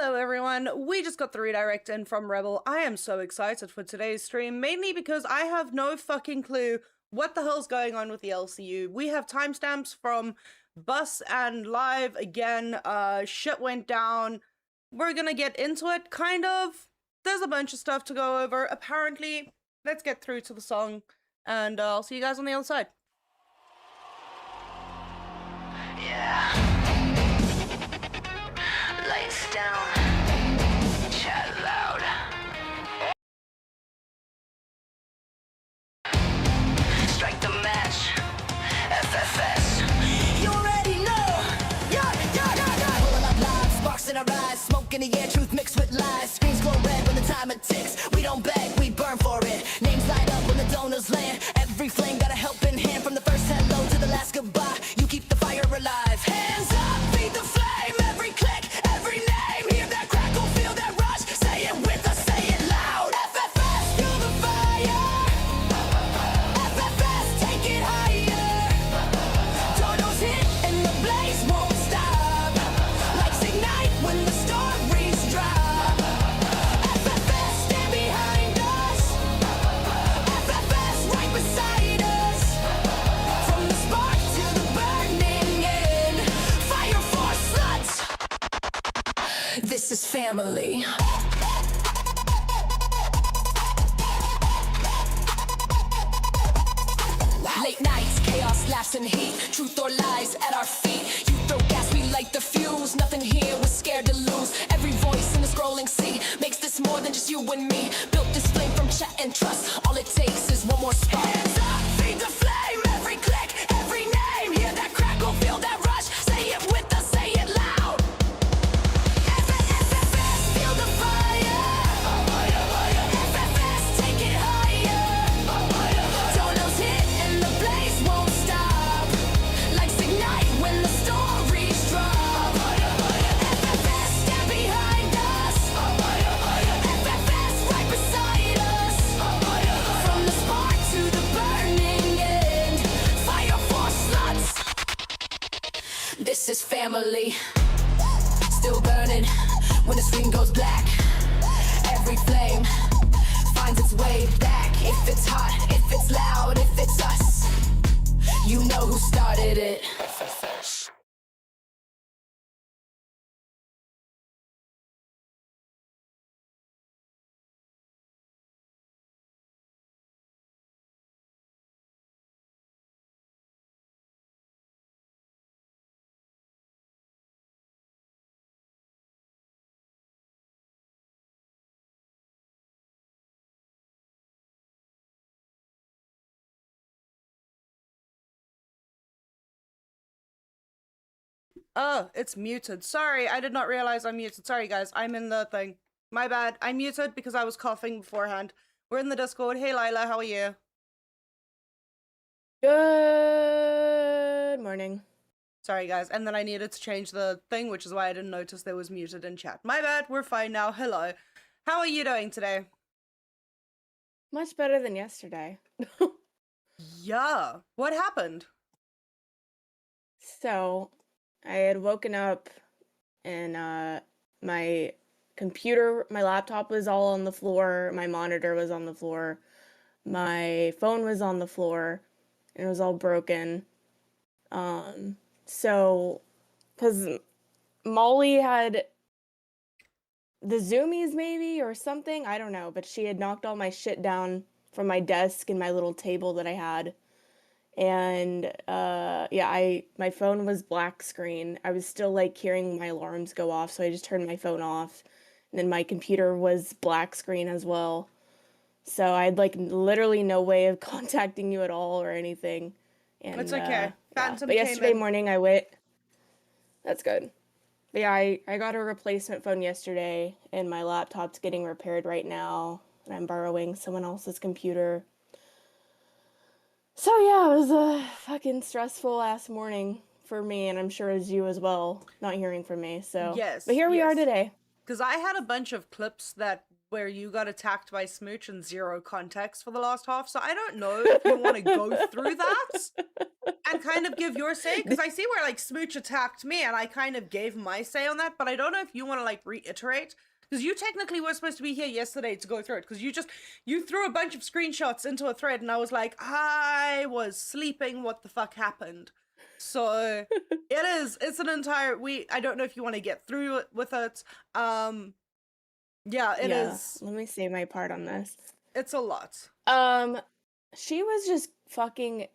Hello everyone, we just got the redirect in from Rebel. I am so excited for today's stream, mainly because I have no fucking clue what the hell's going on with the LCU. We have timestamps from Bus and Live again, shit went down. We're gonna get into it, kind of. There's a bunch of stuff to go over, apparently. Let's get through to the song, and I'll see you guys on the other side. Yeah. Lights down. Chat loud. Strike the match. FFS. You already know. Yeah. Pulling up live, sparks in our eyes, smoke in the air, truth mixed with lies. Screens glow red when the timer ticks. We don't beg, we burn for it. Names light up when the donors land. Every flame got a helping hand from the first hello to the last goodbye. You keep the fire alive. Hands up, feed the flame. Every click, every name. Hear that crackle, feel that rush. Say it with us, say it loud. FFS, feel the fire. FFS, take it higher. Tornadoes hit and the blaze won't stop. Lights ignite when the stories drop. FFS, stand behind us. FFS, right beside us. From the spark to the burning end. Fire for sluts. This is family. Late nights, chaos, laughs, and heat. Truth or lies at our feet. You throw gas, we light the fuse. Nothing here, we're scared to lose. Every voice in the scrolling sea makes this more than just you and me. Built this flame from chat and trust. All it takes is one more spark. Hands up, feed the flame. Every click, every name. Hear that crackle, feel that rush. Say it with us, say it loud. FFS, feel the fire. FFS, take it higher. Tornadoes hit and the blaze won't stop. Lights ignite when the stories drop. FFS, stand behind us. FFS, right beside us. From the spark to the burning end. Fire for sluts. This is family. Still burning when the screen goes black. Every flame finds its way back. If it's hot, if it's loud, if it's us, you know who started it. Oh, it's muted. Sorry, I did not realize I'm muted. Sorry, guys. I'm in the thing. My bad. I muted because I was coughing beforehand. We're in the Discord. Hey, Lilah, how are you? Good morning. Sorry, guys. And then I needed to change the thing, which is why I didn't notice there was muted in chat. My bad. We're fine now. Hello. How are you doing today? Much better than yesterday. Yeah. What happened? So, I had woken up and my computer, my laptop was all on the floor, my monitor was on the floor, my phone was on the floor, and it was all broken. So, because Molly had the zoomies maybe or something, I don't know, but she had knocked all my shit down from my desk and my little table that I had. And yeah, my phone was black screen. I was still like hearing my alarms go off, so I just turned my phone off. And then my computer was black screen as well. So I had like literally no way of contacting you at all or anything. And It's okay. yeah. Phantom But came yesterday in. morning I went. That's good. But yeah, I got a replacement phone yesterday, and my laptop's getting repaired right now, and I'm borrowing someone else's computer. So yeah, it was a fucking stressful ass morning for me, and I'm sure as you as well, not hearing from me. So Yes, but here we are yes. today. Because I had a bunch of clips where you got attacked by Smooch and zero context for the last half, so I don't know if you want to go through that. and kind of give your say, because I see where like Smooch attacked me and I kind of gave my say on that, but I don't know if you want to like reiterate, because you technically were supposed to be here yesterday to go through it, because you threw a bunch of screenshots into a thread and I was like, I was sleeping, what the fuck happened? So it's an entire I don't know if you want to get through it with it. Yeah, it Yeah, is. let me say my part on this. It's a lot. She was just fucking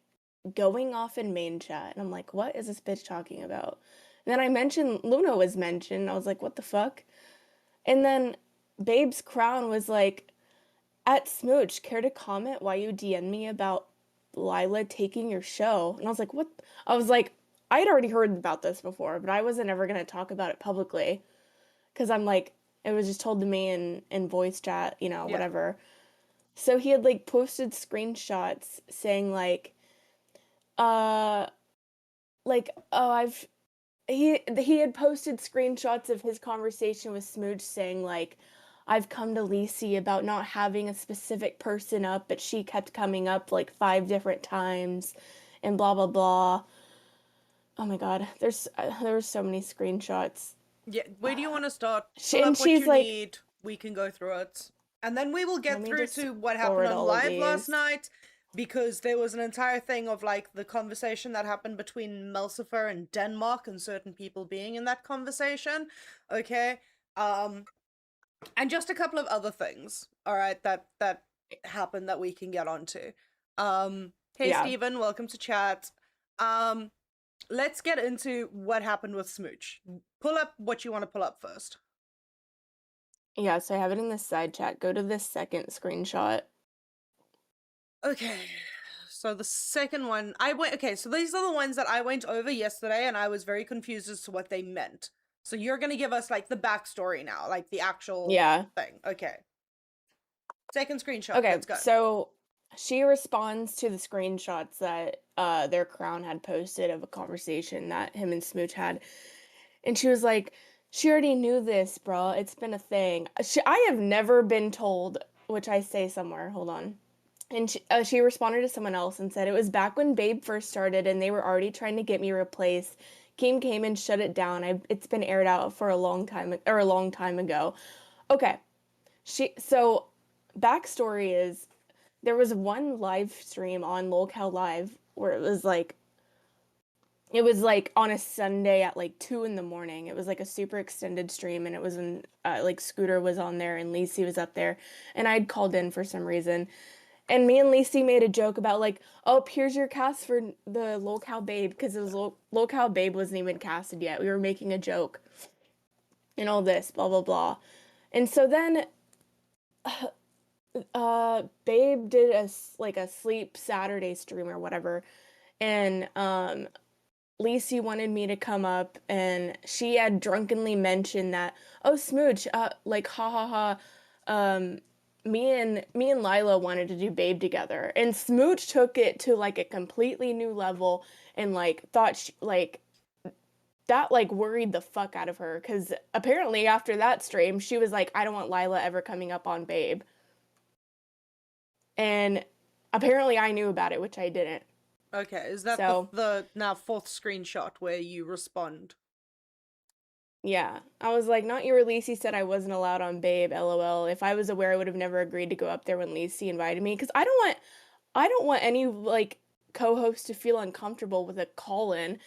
going off in main chat, and I'm like, what is this bitch talking about? And then I mentioned Luna was mentioned. I was like, what the fuck? And then Babe's Crown was like, at Smooch, care to comment why you DM me about Lilah taking your show? And I was like, what? I was like, I had already heard about this before, but I wasn't ever gonna talk about it publicly. Cause I'm like, it was just told to me in voice chat, you know, Yeah. whatever. So he had like posted screenshots saying uh like, oh, he had posted screenshots of his conversation with Smooch saying like, I've come to Lacey about not having a specific person up, but she kept coming up like 5 different times and blah blah blah. Oh my god, there were so many screenshots. Yeah, where do you want to start? Pull And up what she's you like, need. We can go through it. And then we will let get me through just to what happened forward on all of live last these. night, because there was an entire thing of like the conversation that happened between Melcifer and Denmark and certain people being in that conversation. Okay. And just a couple of other things, all right, that happened that we can get onto. Hey Yeah. Steven, welcome to chat. Let's get into what happened with Smooch. Pull up what you want to pull up first. Yeah, so I have it in the side chat. Go to this second screenshot. Okay. So the second one, okay, so these are the ones that I went over yesterday and I was very confused as to what they meant. So you're going to give us like the backstory now, like the actual thing. Okay. Second screenshot. Okay, Let's go. so she responds to the screenshots that their crown had posted of a conversation that him and Smooch had. And she was like, she already knew this, bro. It's been a thing. I have never been told, which I say somewhere. Hold on. And she responded to someone else and said, it was back when Babe first started and they were already trying to get me replaced. Keem came and shut it down. It's been aired out for a long time ago. Okay. So backstory is there was one live stream on LolcowFire Live where it was like on a Sunday at like 2 in the morning. It was like a super extended stream, and it was in like Scooter was on there and Lacey was up there, and I'd called in for some reason. And me and Lacey made a joke about like, oh, here's your cast for the Lolcow Babe, because it was Lolcow Babe wasn't even casted yet. We were making a joke and all this, blah blah blah. And so then Babe did a sleep Saturday stream or whatever, and Lacey wanted me to come up, and she had drunkenly mentioned that, oh, Smooch, like, ha ha ha, me and Lilah wanted to do Babe together, and Smooch took it to like a completely new level, and like thought that like worried the fuck out of her, because apparently after that stream she was like, I don't want Lilah ever coming up on Babe, and apparently I knew about it, which I didn't. Okay, is that the now fourth screenshot where you respond? Yeah, I was like, not you or Lacey said I wasn't allowed on Babe, lol. If I was aware, I would have never agreed to go up there when Lacey invited me, because I don't want any like co-host to feel uncomfortable with a call-in.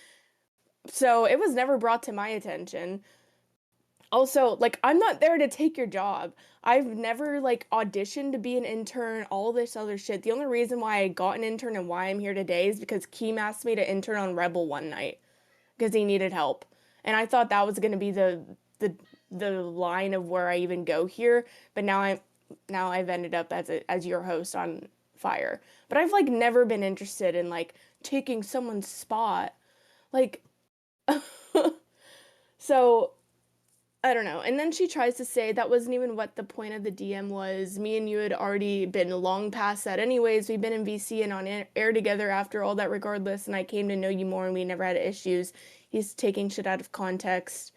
So it was never brought to my attention. Also, like, I'm not there to take your job. I've never like auditioned to be an intern, all this other shit. The only reason why I got an intern and why I'm here today is because Keem asked me to intern on Rebel one night because he needed help. And I thought that was going to be the line of where I even go here, but now I've ended up as your host on Fire. But I've like never been interested in like taking someone's spot. Like so I don't know. And then she tries to say that wasn't even what the point of the DM was. Me and you had already been long past that anyways. We've been in VC and on air together after all that regardless, and I came to know you more and we never had issues. He's taking shit out of context.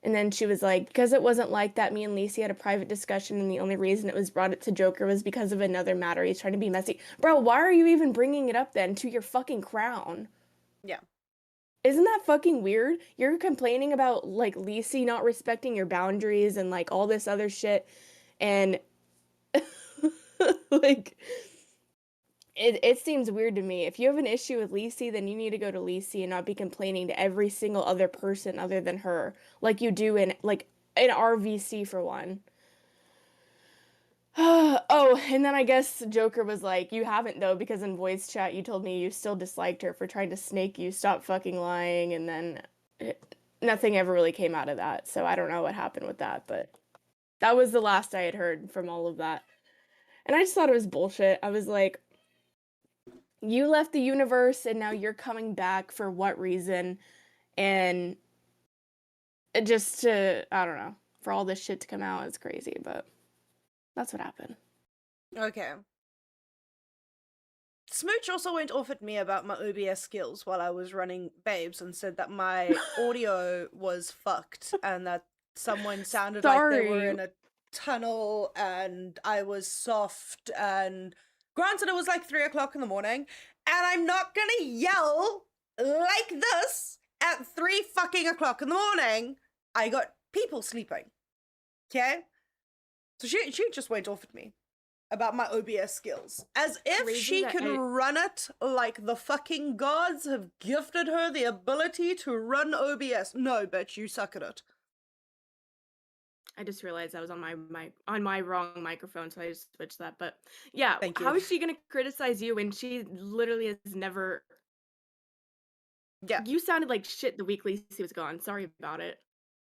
And then she was like, because it wasn't like that, me and Lacey had a private discussion, and the only reason it was brought up to Joker was because of another matter. He's trying to be messy. Bro, why are you even bringing it up then to your fucking crown? Yeah. Isn't that fucking weird? You're complaining about, like, Lacey not respecting your boundaries and, like, all this other shit. And, like, it seems weird to me. If you have an issue with Lacey, then you need to go to Lacey and not be complaining to every single other person other than her, like you do in RVC for one. Oh, and then I guess Joker was like, you haven't though, because in voice chat you told me you still disliked her for trying to snake you. Stop fucking lying. And then nothing ever really came out of that. So I don't know what happened with that, but that was the last I had heard from all of that. And I just thought it was bullshit. I was like, you left the universe and now you're coming back for what reason? And it just to, I don't know, for all this shit to come out, it's crazy, but that's what happened. Okay. Smooch also went off at me about my OBS skills while I was running Babes and said that my audio was fucked and that someone sounded like they were in a tunnel and I was soft, and granted it was like 3 o'clock in the morning, and I'm not gonna yell like this at 3 fucking o'clock in the morning. I got people sleeping. Okay? So she just went off at me about my OBS skills. As if Crazy she that can run it like the fucking gods have gifted her the ability to run OBS. No, bitch, you suck at it. I just realized I was on my wrong microphone, so I just switched that. But yeah, Thank you. how is she gonna criticize you when she literally has never? Yeah. You sounded like shit the week Lacey was gone. Sorry about it.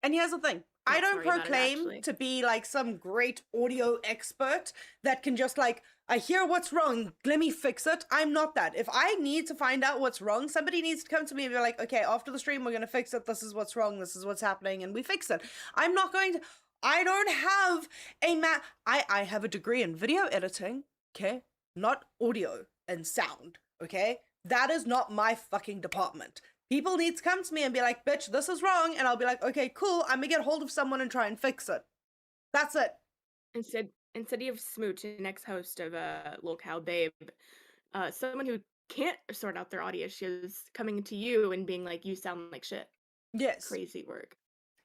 And here's the thing. I Not don't sorry about it, proclaim actually. to be like some great audio expert that can just like, I hear what's wrong, let me fix it. I'm not that. If I need to find out what's wrong, somebody needs to come to me and be like, okay, after the stream, we're going to fix it. This is what's wrong. This is what's happening. And we fix it. I'm not going to, I don't have I have a degree in video editing, okay? Not audio and sound, okay? That is not my fucking department. People need to come to me and be like, bitch, this is wrong. And I'll be like, okay, cool. I'm gonna get hold of someone and try and fix it. That's it. Instead of Smooch, an ex-host of LolcowFire, Babe, someone who can't sort out their audio issues coming to you and being like, you sound like shit. Yes. Crazy work.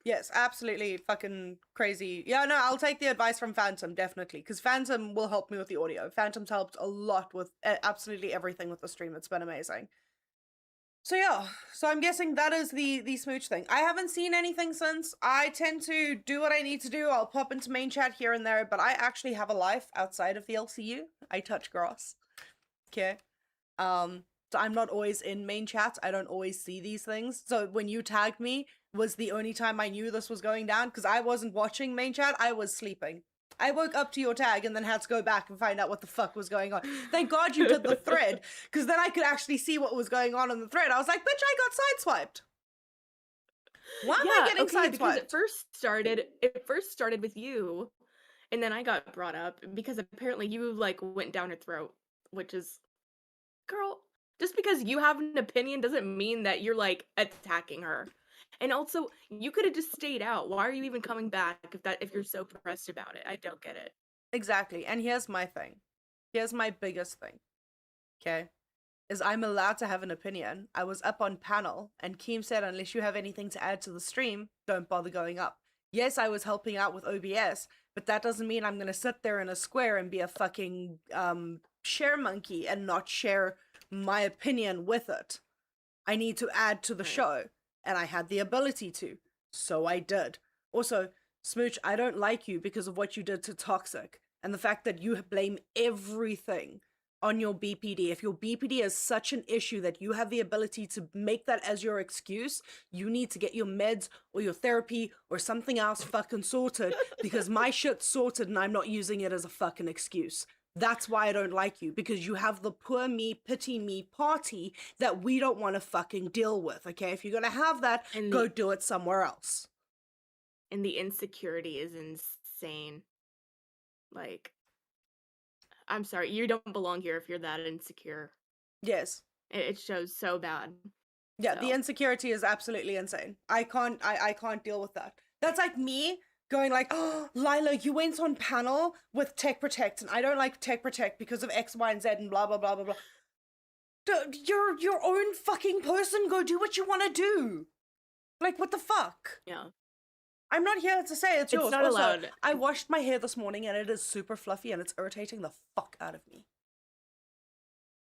Yes, absolutely fucking crazy. Yeah, no, I'll take the advice from Phantom, definitely. Because Phantom will help me with the audio. Phantom's helped a lot with absolutely everything with the stream. It's been amazing. So yeah, so I'm guessing that is the Smooch thing. I haven't seen anything since. I tend to do what I need to do. I'll pop into main chat here and there, but I actually have a life outside of the LCU. I touch grass. Okay. So I'm not always in main chat. I don't always see these things. So when you tagged me was the only time I knew this was going down, because I wasn't watching main chat. I was sleeping. I woke up to your tag and then had to go back and find out what the fuck was going on. Thank God you did the thread, because then I could actually see what was going on in the thread. I was like, bitch, I got sideswiped. Why am I getting sideswiped? Because it first started with you, and then I got brought up because apparently you like went down her throat, which is, girl, just because you have an opinion doesn't mean that you're like attacking her. And also, you could have just stayed out. Why are you even coming back if you're so pressed about it? I don't get it. Exactly. And here's my thing. Here's my biggest thing. Okay? Is I'm allowed to have an opinion. I was up on panel, and Keem said, unless you have anything to add to the stream, don't bother going up. Yes, I was helping out with OBS, but that doesn't mean I'm gonna sit there in a square and be a fucking share monkey and not share my opinion with it. I need to add to the show. And I had the ability to, so I did. Also, Smooch, I don't like you because of what you did to Toxic, and the fact that you blame everything on your BPD. If your BPD is such an issue that you have the ability to make that as your excuse, you need to get your meds or your therapy or something else fucking sorted, because my shit's sorted and I'm not using it as a fucking excuse. That's why I don't like you, because you have the poor me, pity me party that we don't want to fucking deal with, okay? If you're gonna have that, go do it somewhere else. And the insecurity is insane. Like, I'm sorry, you don't belong here if you're that insecure. Yes. It shows so bad. Yeah, so. The insecurity is absolutely insane. I can't deal with that. That's like me going like, oh, Lilah, you went on panel with Tech Protect, and I don't like Tech Protect because of X, Y, and Z, and blah, blah, blah, blah, blah. You're your own fucking person. Go do what you want to do. Like, what the fuck? Yeah. I'm not here to say it's yours. It's not Also, allowed. I washed my hair this morning and it is super fluffy and it's irritating the fuck out of me.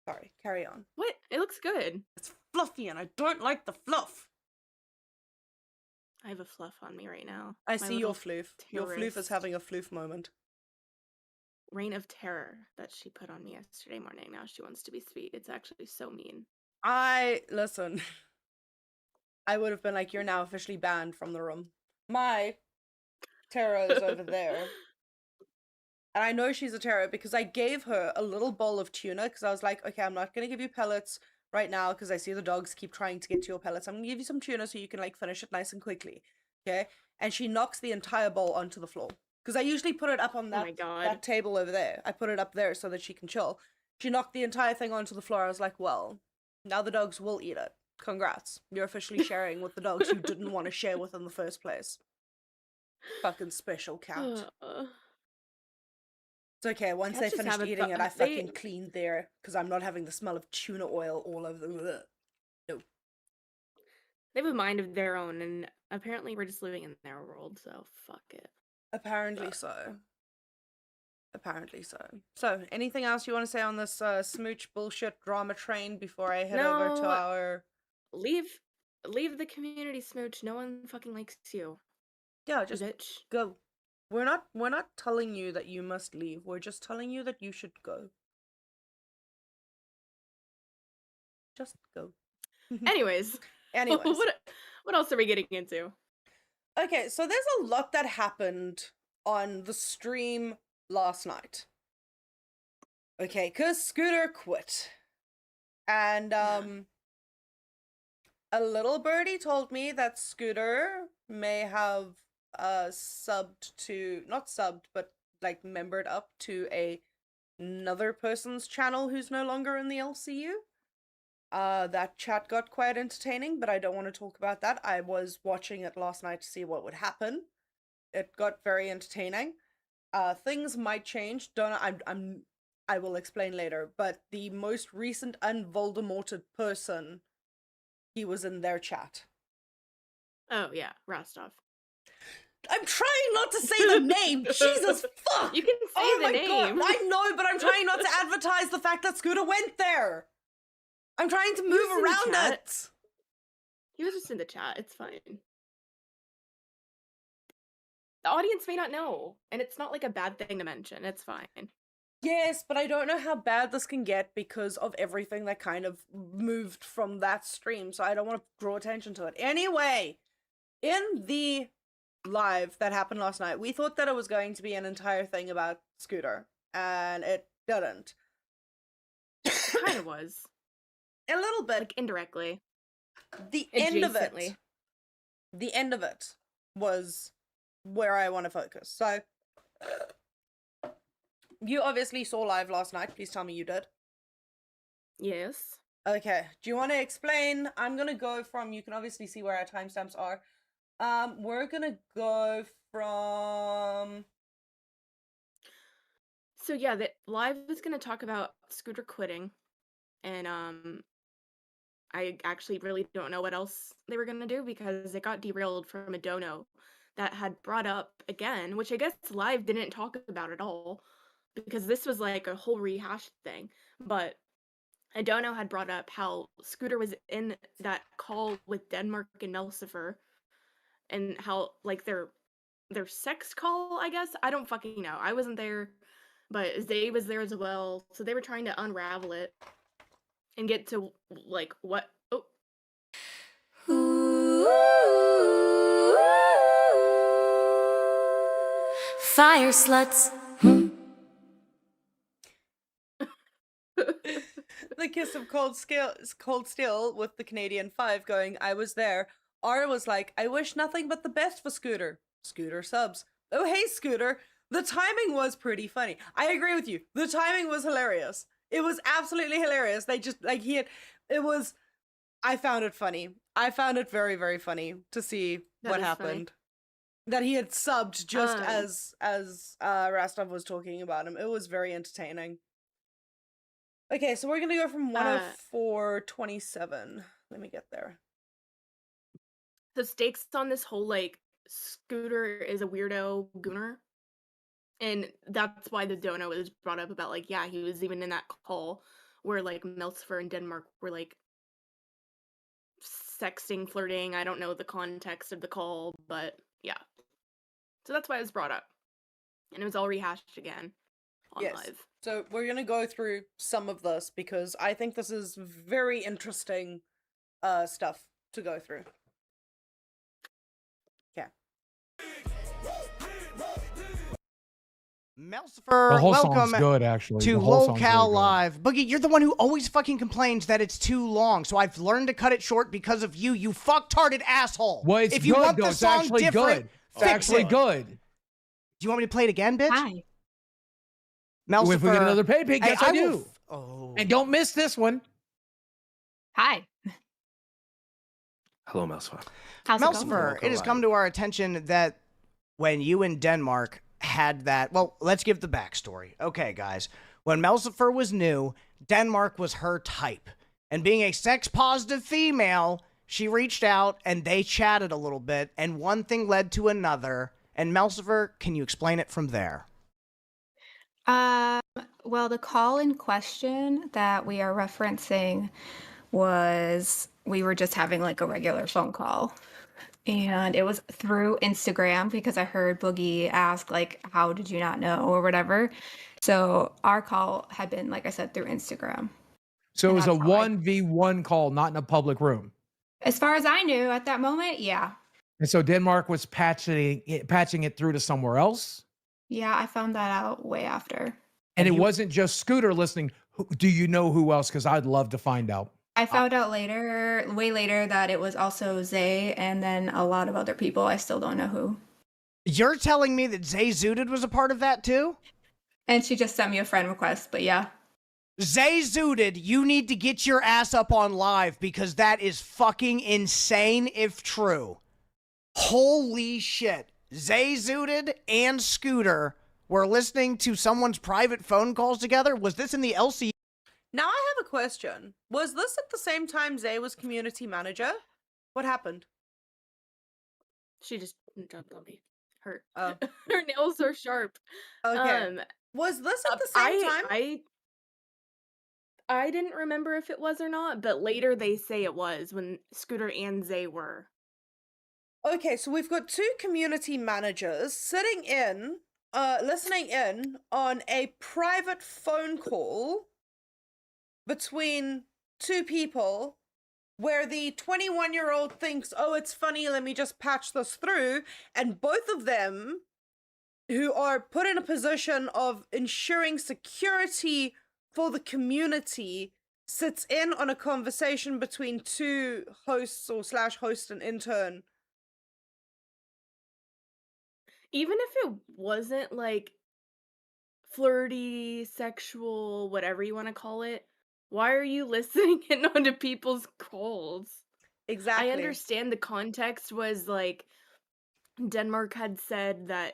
Sorry, carry on. What? It looks good. It's fluffy and I don't like the fluff. I have a fluff on me right now. I My see your little floof. Your floof is terrorist having a floof moment. reign of terror that she put on me yesterday morning. Now she wants to be sweet. It's actually so mean. Listen. I would have been like, you're now officially banned from the room. My Tara is over there. And I know she's a terror because I gave her a little bowl of tuna because I was like, okay, I'm not going to give you pellets right now because I see the dogs keep trying to get to your pellets. I'm going to give you some tuna so you can like finish it nice and quickly. Okay? And she knocks the entire bowl onto the floor. Because I usually put it up on that table over there. I put it up there so that she can chill. She knocked the entire thing onto the floor. I was like, well, now the dogs will eat it. Congrats. You're officially sharing with the dogs you didn't want to share with in the first place. Fucking special cat. It's okay, once they finished eating it, I fucking cleaned there, because I'm not having the smell of tuna oil all over the... No. They have a mind of their own, and apparently we're just living in their world, so fuck it. Apparently so. Apparently so. So, anything else you want to say on this smooch bullshit drama train before I head over to our... Leave the community, smooch. No one fucking likes you. Yeah, just bitch. Go. We're not telling you that you must leave. We're just telling you that you should go. Just go. Anyways. What else are we getting into? Okay, so there's a lot that happened on the stream last night. Okay, cause Scooter quit. And a little birdie told me that Scooter may have subbed to, not subbed, but like membered up to another person's channel who's no longer in the LCU. That chat got quite entertaining, but I don't want to talk about that. I was watching it last night to see what would happen. It got very entertaining. Things might change. I will explain later, but the most recent unvoldemorted person, he was in their chat. Oh yeah, Rostov. I'm trying not to say the name. Jesus fuck. You can say the name. God. I know, but I'm trying not to advertise the fact that Scooter went there. I'm trying to move around it. He was just in the chat. It's fine. The audience may not know, and it's not like a bad thing to mention. It's fine. Yes, but I don't know how bad this can get because of everything that kind of moved from that stream, so I don't want to draw attention to it. Anyway, in the live that happened last night, we thought that it was going to be an entire thing about Scooter, and it didn't. It kind of was. A little bit. Like, indirectly. The end of it was where I want to focus. So, you obviously saw live last night. Please tell me you did. Yes. Okay. Do you want to explain? I'm going to go from, you can obviously see where our timestamps are. We're going to go from... So yeah, the live is going to talk about Scooter quitting. And, I actually really don't know what else they were going to do because it got derailed from a dono that had brought up again, which I guess live didn't talk about at all because this was like a whole rehash thing. But a dono had brought up how Scooter was in that call with Denmark and Melcifer and how like their sex call, I guess. I don't fucking know. I wasn't there, but Zay was there as well. So they were trying to unravel it and get to like what Fire sluts. The kiss of cold steel with the Canadian 5 going, I was there. R was like, I wish nothing but the best for Scooter. Scooter subs. Oh, hey, Scooter. The timing was pretty funny. I agree with you. The timing was hilarious. It was absolutely hilarious. They just, like, I found it funny. I found it very, very funny to see what happened. that he had subbed just as Rastov was talking about him. It was very entertaining. Okay, so we're gonna go from 104.27. Let me get there. The stakes on this whole like Scooter is a weirdo gooner, and that's why the dono was brought up about like, yeah, he was even in that call where like Meltzer and Denmark were like sexting, flirting. I don't know the context of the call, but yeah. So that's why it was brought up, and it was all rehashed again on live. So we're gonna go through some of this because I think this is very interesting stuff to go through. Yeah. Melcifer, The whole welcome song's good, actually. to The whole song's Local really good. Live. Boogie, you're the one who always fucking complains that it's too long, so I've learned to cut it short because of you, you fucktarded asshole. Well, it's if you good, want though. the It's song actually different, good. It's fix actually it. good. Do you want me to play it again, bitch? Hi. Melcifer. If we get another pay pig, yes, I do. Oh. And don't miss this one. Hi. Hello, Melcifer. How's it going? Melcifer, it has come to our attention that when you and Denmark had that, well, let's give the backstory. Okay, guys. When Melcifer was new, Denmark was her type. And being a sex-positive female, she reached out and they chatted a little bit, and one thing led to another. And Melcifer, can you explain it from there? Well, the call in question that we are referencing was we were just having like a regular phone call. And it was through Instagram because I heard Boogie ask, like, how did you not know or whatever. So our call had been, like I said, through Instagram. So it And was a that's how I- 1v1 call, not in a public room. As far as I knew at that moment, yeah. And so Denmark was patching it through to somewhere else. Yeah, I found that out way after. And it wasn't just Scooter listening. Do you know who else? Because I'd love to find out. I found out later, way later, that it was also Zay and then a lot of other people. I still don't know who. You're telling me that Zay Zooted was a part of that too? And she just sent me a friend request, but yeah. Zay Zooted, you need to get your ass up on live because that is fucking insane if true. Holy shit. Zay Zooted and Scooter were listening to someone's private phone calls together? Was this in the LC? Now I have a question. Was this at the same time Zay was community manager? What happened? She just jumped on me. Her Oh. her nails are sharp. Okay. Was this at the same time? I didn't remember if it was or not, but later they say it was when Scooter and Zay were. Okay, so we've got two community managers sitting in, listening in on a private phone call between two people where the 21-year-old thinks, oh, it's funny, let me just patch this through, and both of them, who are put in a position of ensuring security for the community, sits in on a conversation between two hosts or / host and intern. Even if it wasn't like flirty, sexual, whatever you want to call it, why are you listening in onto people's calls? Exactly. I understand the context was like Denmark had said that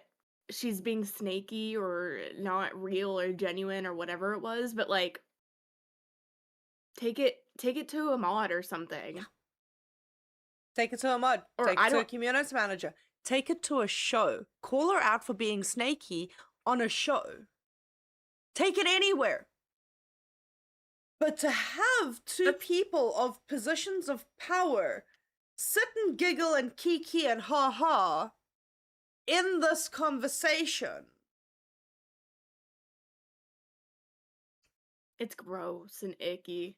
she's being snaky or not real or genuine or whatever it was, but like take it to a mod or something. Take it to a mod. Or Take I it to a don't- community manager. Take it to a show. Call her out for being snaky on a show. Take it anywhere. But to have two people of positions of power sit and giggle and kiki and ha ha in this conversation. It's gross and icky.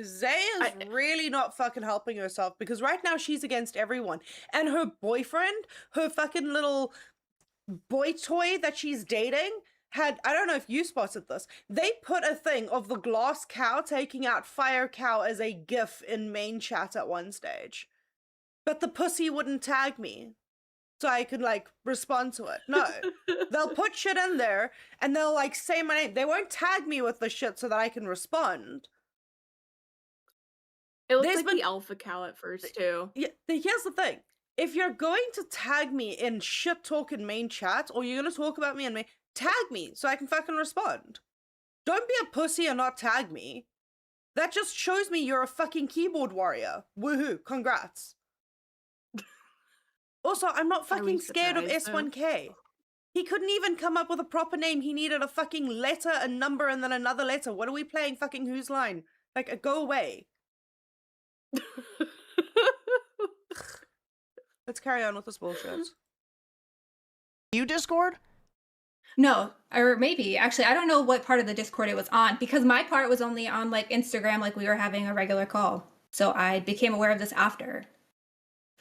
Zay is really not fucking helping herself because right now she's against everyone. And her boyfriend, her fucking little boy toy that she's dating, had, I don't know if you spotted this, they put a thing of the glass cow taking out Fire Cow as a gif in main chat at one stage. But the pussy wouldn't tag me. So I could like respond to it. No. They'll put shit in there and they'll like say my name. They won't tag me with the shit so that I can respond. It looks There's like been the alpha cow at first too. Yeah, here's the thing. If you're going to tag me in shit talk in main chat, or you're gonna talk about me in main, tag me so I can fucking respond. Don't be a pussy and not tag me. That just shows me you're a fucking keyboard warrior. Woohoo, congrats. Also, I'm not Are we fucking scared of surprised, though? S1K. He couldn't even come up with a proper name. He needed a fucking letter, a number, and then another letter. What are we playing fucking Whose Line? Like, go away. Let's carry on with this bullshit. You Discord? No, or maybe actually, I don't know what part of the Discord it was on because my part was only on like Instagram, like we were having a regular call. So I became aware of this after.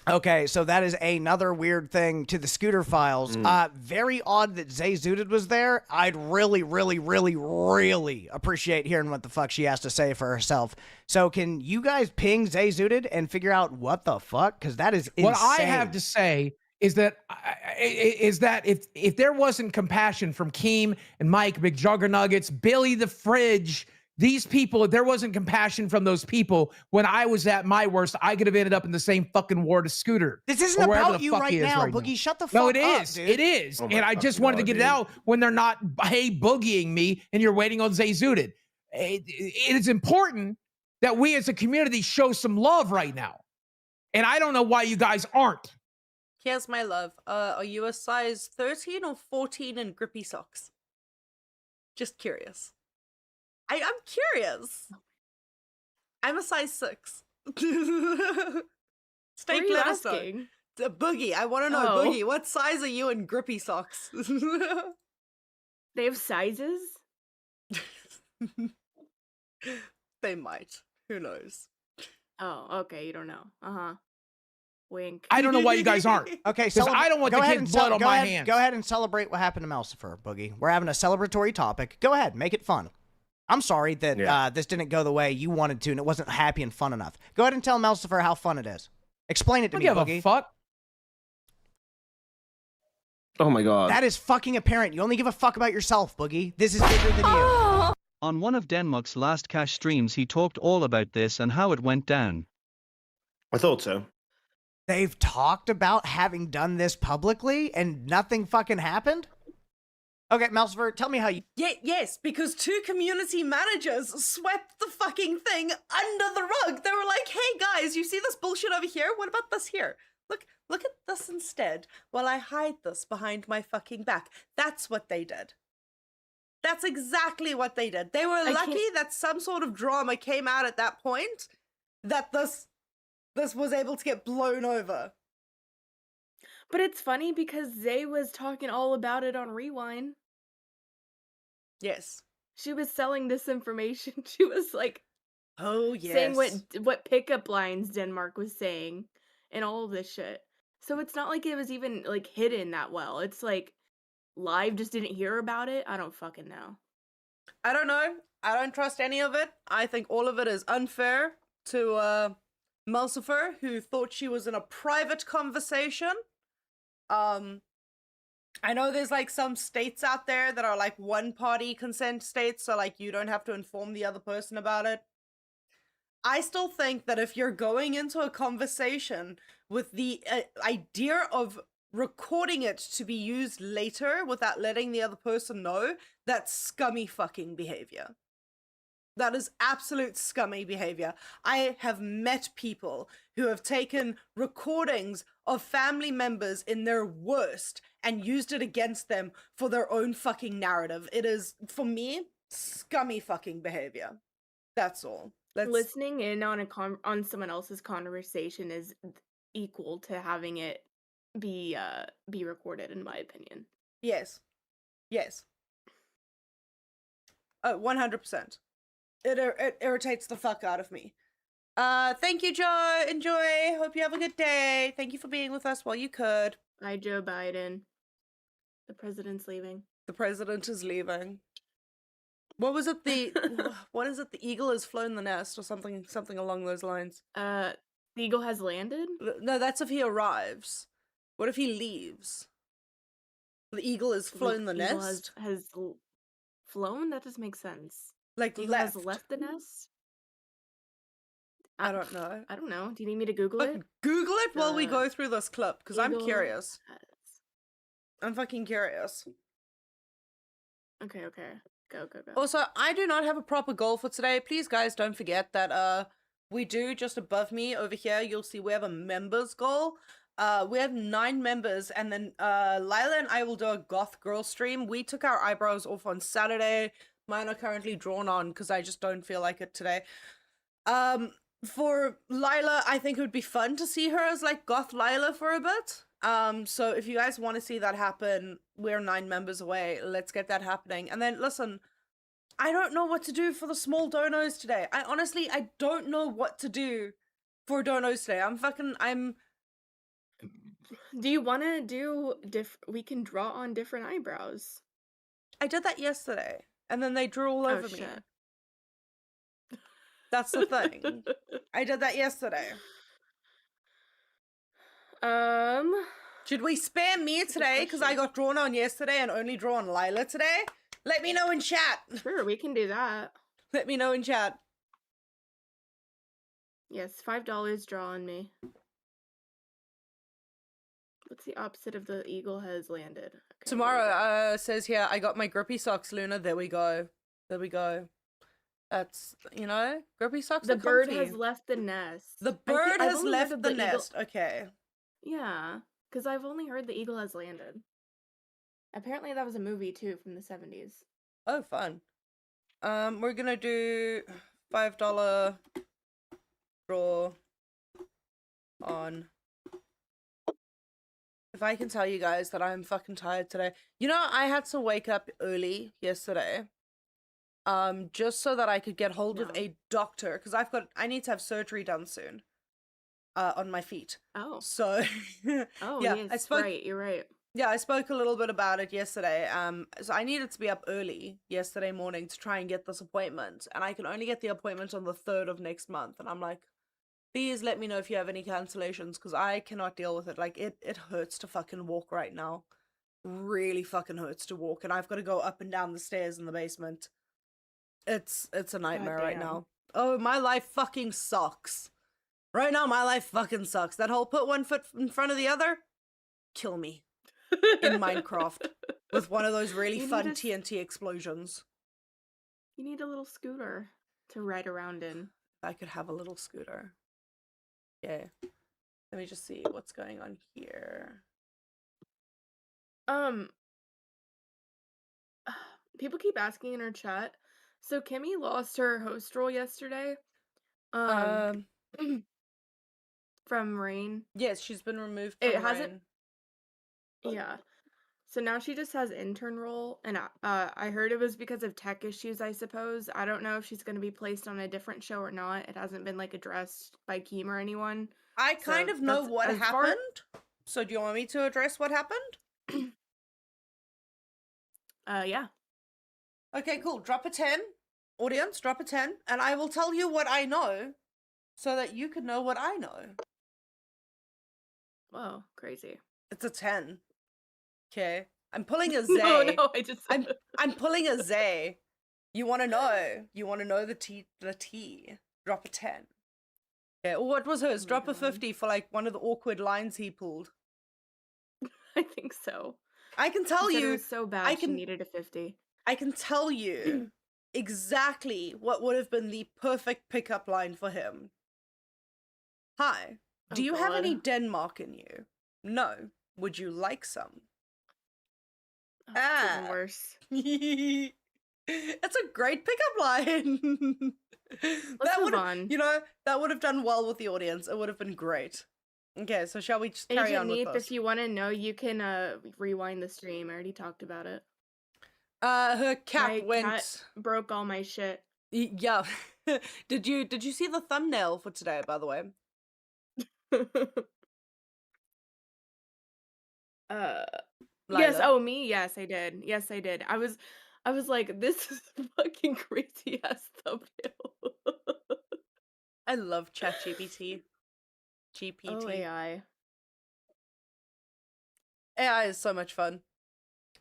Okay, so that is another weird thing to the Scooter files. Very odd that Zay Zooted was there. I'd really, really, really, really appreciate hearing what the fuck she has to say for herself. So can you guys ping Zay Zooted and figure out what the fuck? Because that is insane. What I have to say is that if there wasn't compassion from Keem and Mike, McJuggernuggets, Billy the Fridge, these people, if there wasn't compassion from those people, when I was at my worst, I could have ended up in the same fucking ward as Scooter. This isn't or wherever about the you fuck right he is now, right Boogie. now. Shut the fuck No, up, it is. dude. It is. Oh my And I just wanted to God, get it dude. out when they're not, hey, boogieing me and you're waiting on Zay Zooted. It is important that we as a community show some love right now. And I don't know why you guys aren't. Here's my love. Are you a size 13 or 14 in grippy socks? Just curious. I'm curious. I'm a size 6. Stay Who are you let us know. asking? Boogie, I want to know, Oh. Boogie, what size are you in grippy socks? They have sizes? They might. Who knows? Oh, okay, you don't know. Uh-huh. Wink. I don't know why you guys aren't. Okay, Because I don't want go the ahead kid's and blood on go my ahead, hands. Go ahead and celebrate what happened to Melcifer, Boogie. We're having a celebratory topic. Go ahead, make it fun. I'm sorry that this didn't go the way you wanted to and it wasn't happy and fun enough. Go ahead and tell Melcifer how fun it is. Explain it to Don't me, give a Boogie. fuck. Oh my god. That is fucking apparent. You only give a fuck about yourself, Boogie. This is bigger than you. On one of Denmark's last cash streams he talked all about this and how it went down. I thought so. They've talked about having done this publicly and nothing fucking happened? Okay, Melcifer, tell me how you... Yes, because 2 community managers swept the fucking thing under the rug. They were like, hey guys, you see this bullshit over here? What about this here? Look at this instead while I hide this behind my fucking back. That's what they did. That's exactly what they did. They were lucky that some sort of drama came out at that point that this was able to get blown over. But it's funny because Zay was talking all about it on Rewind. Yes. She was selling this information. She was like Oh, yes. saying what pickup lines Denmark was saying and all of this shit. So it's not like it was even like hidden that well. It's like Live just didn't hear about it. I don't fucking know. I don't know. I don't trust any of it. I think all of it is unfair to Melcifer, who thought she was in a private conversation. I know there's like some states out there that are like one-party consent states, so like you don't have to inform the other person about it. I still think that if you're going into a conversation with the idea of recording it to be used later without letting the other person know, that's scummy fucking behavior. That is absolute scummy behavior. I have met people who have taken recordings of family members in their worst and used it against them for their own fucking narrative. It is, for me, scummy fucking behavior. That's all. Listening in on on someone else's conversation is equal to having it be recorded, in my opinion. Yes. Yes. 100%. It irritates the fuck out of me. Thank you, Joe. Enjoy. Hope you have a good day. Thank you for being with us while you could. Bye, Joe Biden. The president's leaving. The president is leaving. What was it? What is it? The eagle has flown the nest, or something along those lines. The eagle has landed? No, that's if he arrives. What if he leaves? The eagle has flown the eagle nest. Has flown? That doesn't make sense. Like The eagle left. has left the nest? I don't know. I don't know. Do you need me to Google Fucking it? Google it while we The go through this clip, because I'm Eagle curious. has- I'm fucking curious. Okay, okay. Go, go, go. Also, I do not have a proper goal for today. Please, guys, don't forget that we do, just above me over here, you'll see we have a members goal. We have 9 members, and then Lilah and I will do a goth girl stream. We took our eyebrows off on Saturday. Mine are currently drawn on because I just don't feel like it today. For Lilah, I think it would be fun to see her as like goth Lilah for a bit. So if you guys want to see that happen, we're 9 members away. Let's get that happening. And then listen, I don't know what to do for the small donos today. I don't know what to do for donos today. Do you want to do we can draw on different eyebrows? I did that yesterday, and then they drew all over me. Shit. That's the thing. I did that yesterday. Should we spare me today because I got drawn on yesterday and only draw on Lilah today? Let me know in chat. Sure, we can do that. Let me know in chat. Yes, $5 draw on me. What's the opposite of the eagle has landed? Okay, Tomorrow says here, I got my grippy socks, Luna. There we go. There we go. That's, you know, grippy socks. The are bird comfy. has left the nest. The bird I've has only heard left of the eagle- nest. Okay. Yeah, because I've only heard the eagle has landed. Apparently that was a movie too from the 70s. Oh, fun. We're gonna do $5 draw on. If I can tell you guys that I'm fucking tired today. You know, I had to wake up early yesterday. Just so that I could get hold of a doctor, because I need to have surgery done soon. On my feet. Oh. So Oh, yeah, yes, I spoke. right, you're right. Yeah, I spoke a little bit about it yesterday. So I needed to be up early yesterday morning to try and get this appointment, and I can only get the appointment on the 3rd of next month. And I'm like, please let me know if you have any cancellations, because I cannot deal with it. Like, it hurts to fucking walk right now. Really fucking hurts to walk, and I've got to go up and down the stairs in the basement. It's a nightmare right Goddamn. now. Oh, my life fucking sucks. Right now, my life fucking sucks. That whole put one foot in front of the other, kill me. In Minecraft with one of those really You fun need a TNT explosions. You need a little scooter to ride around in. If I could have a little scooter. Yeah. Let me just see what's going on here. People keep asking in our chat. So Kimmy lost her host role yesterday. From Rain. Yes, she's been removed It from hasn't- Rain. Yeah. So now she just has intern role, and I heard it was because of tech issues, I suppose. I don't know if she's going to be placed on a different show or not. It hasn't been like addressed by Keem or anyone. I kind So of know that's what as far- happened. So do you want me to address what happened? Yeah. Okay, cool. Drop a 10. Audience, drop a 10. And I will tell you what I know so that you can know what I know. Whoa, crazy. It's a 10. Okay. I'm pulling a Z. No, I just I'm pulling a Z. You want to know? You want to know the T? Drop a 10. Yeah. Or what was hers? Oh my Drop a God. 50 for like one of the awkward lines he pulled. I think so. I can tell She said it you. was so bad I she can- needed a 50. I can tell you exactly what would have been the perfect pickup line for him. Hi. Do Oh, you have any God. Denmark in you? No. Would you like some? Oh, it's even Ah. worse. It's a great pickup line. Let's move would've- on. You know, that would have done well with the audience. It would have been great. Okay, so shall we just carry Agent on with Neep, this? if you want to know, you can rewind the stream. I already talked about it. Her cat My went. cat broke all my shit. Yeah. Did you see the thumbnail for today? By the way. Yes, Lilah? oh me, yes, I did. Yes, I did. I was like, this is fucking crazy ass thumbnail. I love ChatGPT. GPT. Oh, AI. AI is so much fun.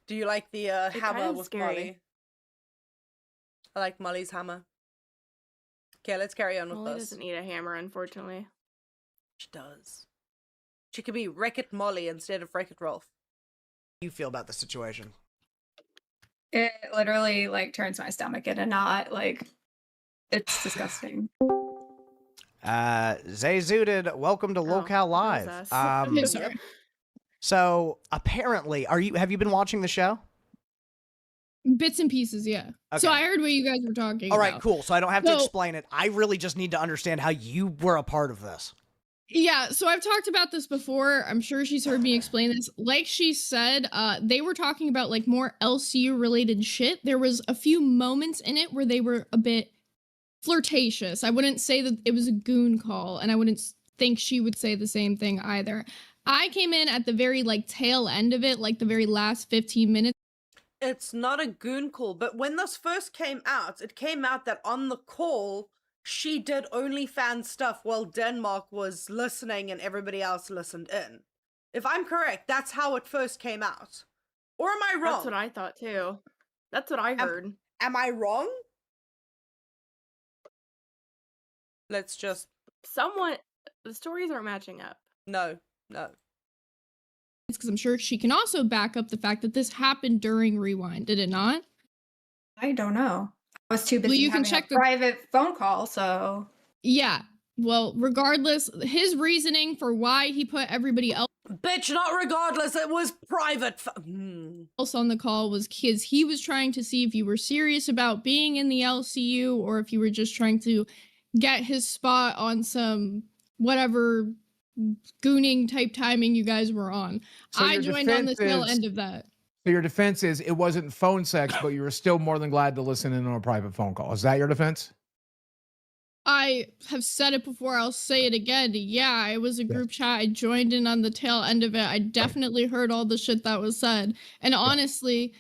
Do you like the It hammer kinda with scary. Molly? I like Molly's hammer. Okay, let's carry on with Molly this. doesn't need a hammer, unfortunately. She does. She could be Wreck-It Molly instead of Wreck-It Ralph. You feel about the situation? It literally like turns my stomach in a knot. Like, it's disgusting. Zay Zooted, welcome to Lolcow Live. us. Okay, sorry. So apparently, have you been watching the show? Bits and pieces, yeah. So Okay. I heard what you guys were talking All right, about. cool. So I don't have to So- explain it. I really just need to understand how you were a part of this. Yeah, so I've talked about this before. I'm sure she's heard me explain this. Like she said, they were talking about like more LCU related shit. There was a few moments in it where they were a bit flirtatious. I wouldn't say that it was a goon call, and I wouldn't think she would say the same thing either. I came in at the very like tail end of it, like the very last 15 minutes. It's not a goon call, but when this first came out, it came out that on the call, she did OnlyFans stuff while Denmark was listening and everybody else listened in. If I'm correct, that's how it first came out. Or am I wrong? That's what I thought too. That's what I heard. Am I wrong? Let's just... Somewhat, the stories aren't matching up. No. Because I'm sure she can also back up the fact that this happened during Rewind, did it not? I don't know. I was too busy Well, you can having check a the- private phone call, so Yeah. Well, regardless, his reasoning for why he put everybody Bitch, not regardless, it was private. else on the call was because he was trying to see if you were serious about being in the LCU or if you were just trying to get his spot on some whatever gooning type timing you guys were on. So I your joined on the defense tail is- end of that. So your defense is it wasn't phone sex, but you were still more than glad to listen in on a private phone call. Is that your defense? I have said it before, I'll say it again. Yeah, it was a group chat. I joined in on the tail end of it. I definitely heard all the shit that was said. And honestly,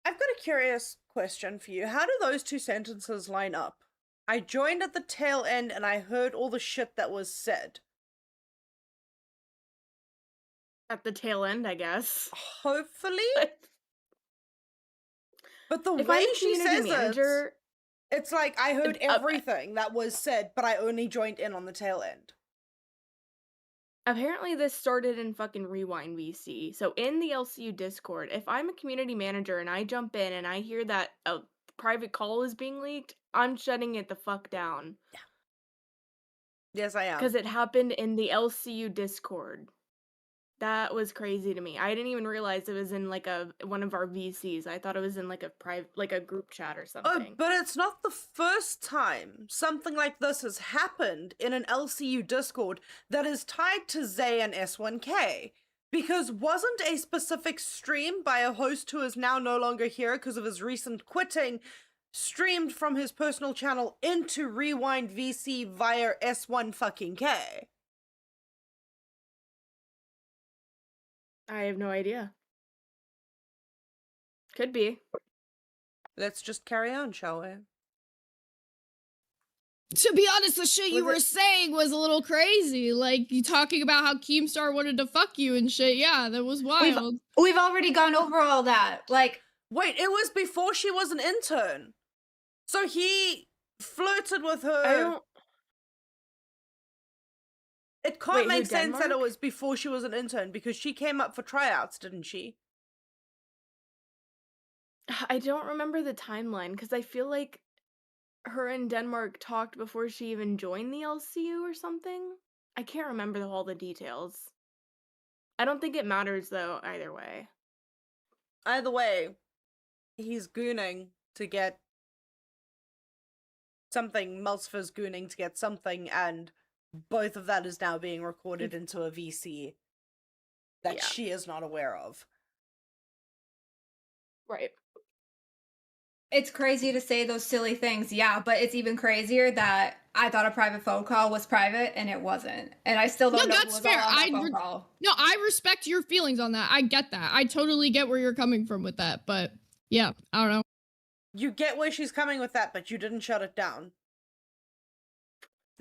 I've got a curious question for you. How do those two sentences line up? I joined at the tail end and I heard all the shit that was said. At the tail end, I guess. Hopefully? But the If way I'm a she community says manager, it's like I heard If- everything that was said, but I only joined in on the tail end. apparently this started in fucking Rewind VC. So in the LCU Discord, if I'm a community manager and I jump in and I hear that a private call is being leaked, I'm shutting it the fuck down. Yes, I am. Because it happened in the LCU Discord. That was crazy to me. I didn't even realize it was in like one of our VCs. I thought it was in like a private, like a group chat or Oh, something. but it's not the first time something like this has happened in an LCU Discord that is tied to Zay and S1K. Because wasn't a specific stream by a host who is now no longer here because of his recent quitting streamed from his personal channel into Rewind VC via S1 fucking K? I have no idea. Could be. Let's just carry on, shall we? to be honest, the shit you Was were it- saying was a little crazy. Like, you talking about how Keemstar wanted to fuck you and shit. Yeah, that was wild. we've already gone over all that. Like, Wait, it was before she was an intern. So he flirted with her. I don't. It can't Wait, who, make sense that it Denmark? was before she was an intern because she came up for tryouts, didn't she? I don't remember the timeline because I feel like her and Denmark talked before she even joined the LCU or something. I can't remember all the details. I don't think it matters though, either way. Either way, he's gooning to get something. Mulsfer's gooning to get something, and both of that is now being recorded into a VC that Yeah. she is not aware of. Right. it's crazy to say those silly things, yeah, but it's even crazier that I thought a private phone call was private and it wasn't. And I still don't No, know who that's was fair. all on that I phone re- call. No, I respect your feelings on that. I get that. I totally get where you're coming from with that. But yeah, I don't know. You get where she's coming with that, but you didn't shut it down.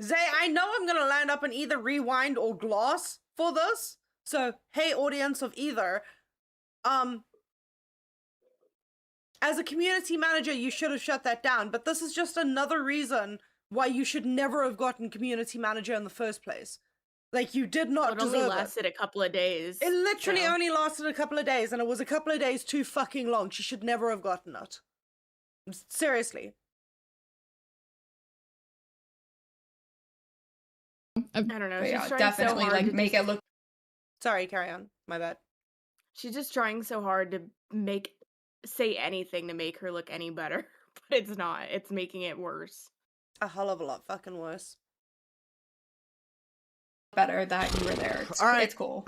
Zay, I know I'm gonna land up in either Rewind or Gloss for this. So, hey, audience of either. As a community manager, you should have shut that down, but this is just another reason why you should never have gotten community manager in the first place. Like, you did not It only deserve it. lasted a couple of days. It literally so. only lasted a couple of days, and it was a couple of days too fucking long. She should never have gotten it. Seriously. I don't know. But She's yeah, trying definitely so hard like to make just, it look. Sorry, carry on. My bad. She's just trying so hard to say anything to make her look any better, but it's not. It's making it worse. A hell of a lot fucking worse. Better that you were there. All right. It's cool.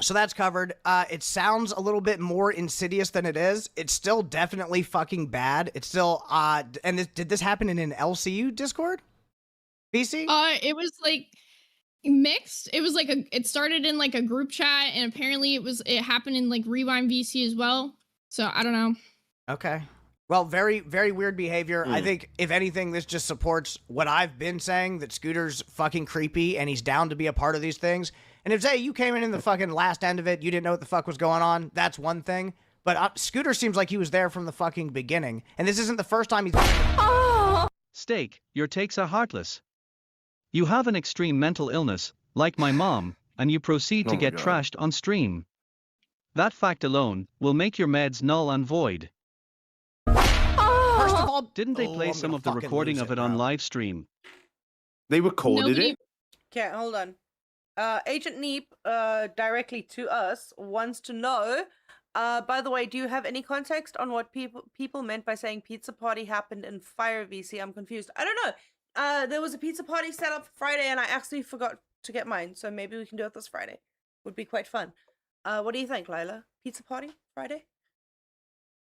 So that's covered. It sounds a little bit more insidious than it is. It's still definitely fucking bad. It's still and did this happen in an LCU Discord? BC? It was like mixed. It was like it started in like a group chat, and apparently it happened in like Rewind VC as well. So I don't know. Okay. Well, very, very weird behavior. I think, if anything, this just supports what I've been saying, that Scooter's fucking creepy and he's down to be a part of these things. And if, say, you came in the fucking last end of it, you didn't know what the fuck was going on, that's one thing. But Scooter seems like he was there from the fucking beginning. And this isn't the first time he's... Steak, your takes are heartless. You have an extreme mental illness, like my mom, and you proceed Oh to my get God. trashed on stream. That fact alone will make your meds null and void. First of all... Didn't they Oh, play I'm some gonna of the fucking recording lose of it on bro. live stream? They recorded Nobody- it? Okay, hold on. Agent Neep, directly to us, wants to know, by the way, do you have any context on what people meant by saying pizza party happened in Fire VC? I'm confused. I don't know. There was a pizza party set up Friday, and I actually forgot to get mine, so maybe we can do it this Friday. Would be quite fun. What do you think, Lilah? Pizza party Friday?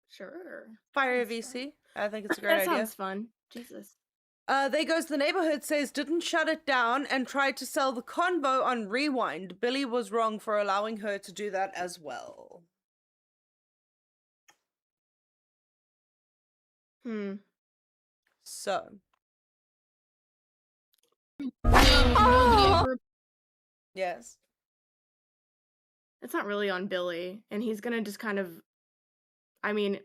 Sure. Fire Sounds VC? I think it's a that great idea. sounds fun. Jesus. There goes the neighborhood says didn't shut it down and tried to sell the convo on Rewind. Billy was wrong for allowing her to do that as well. So, Nobody ever. yes. It's not really on Billy, and he's gonna just kind of, I mean,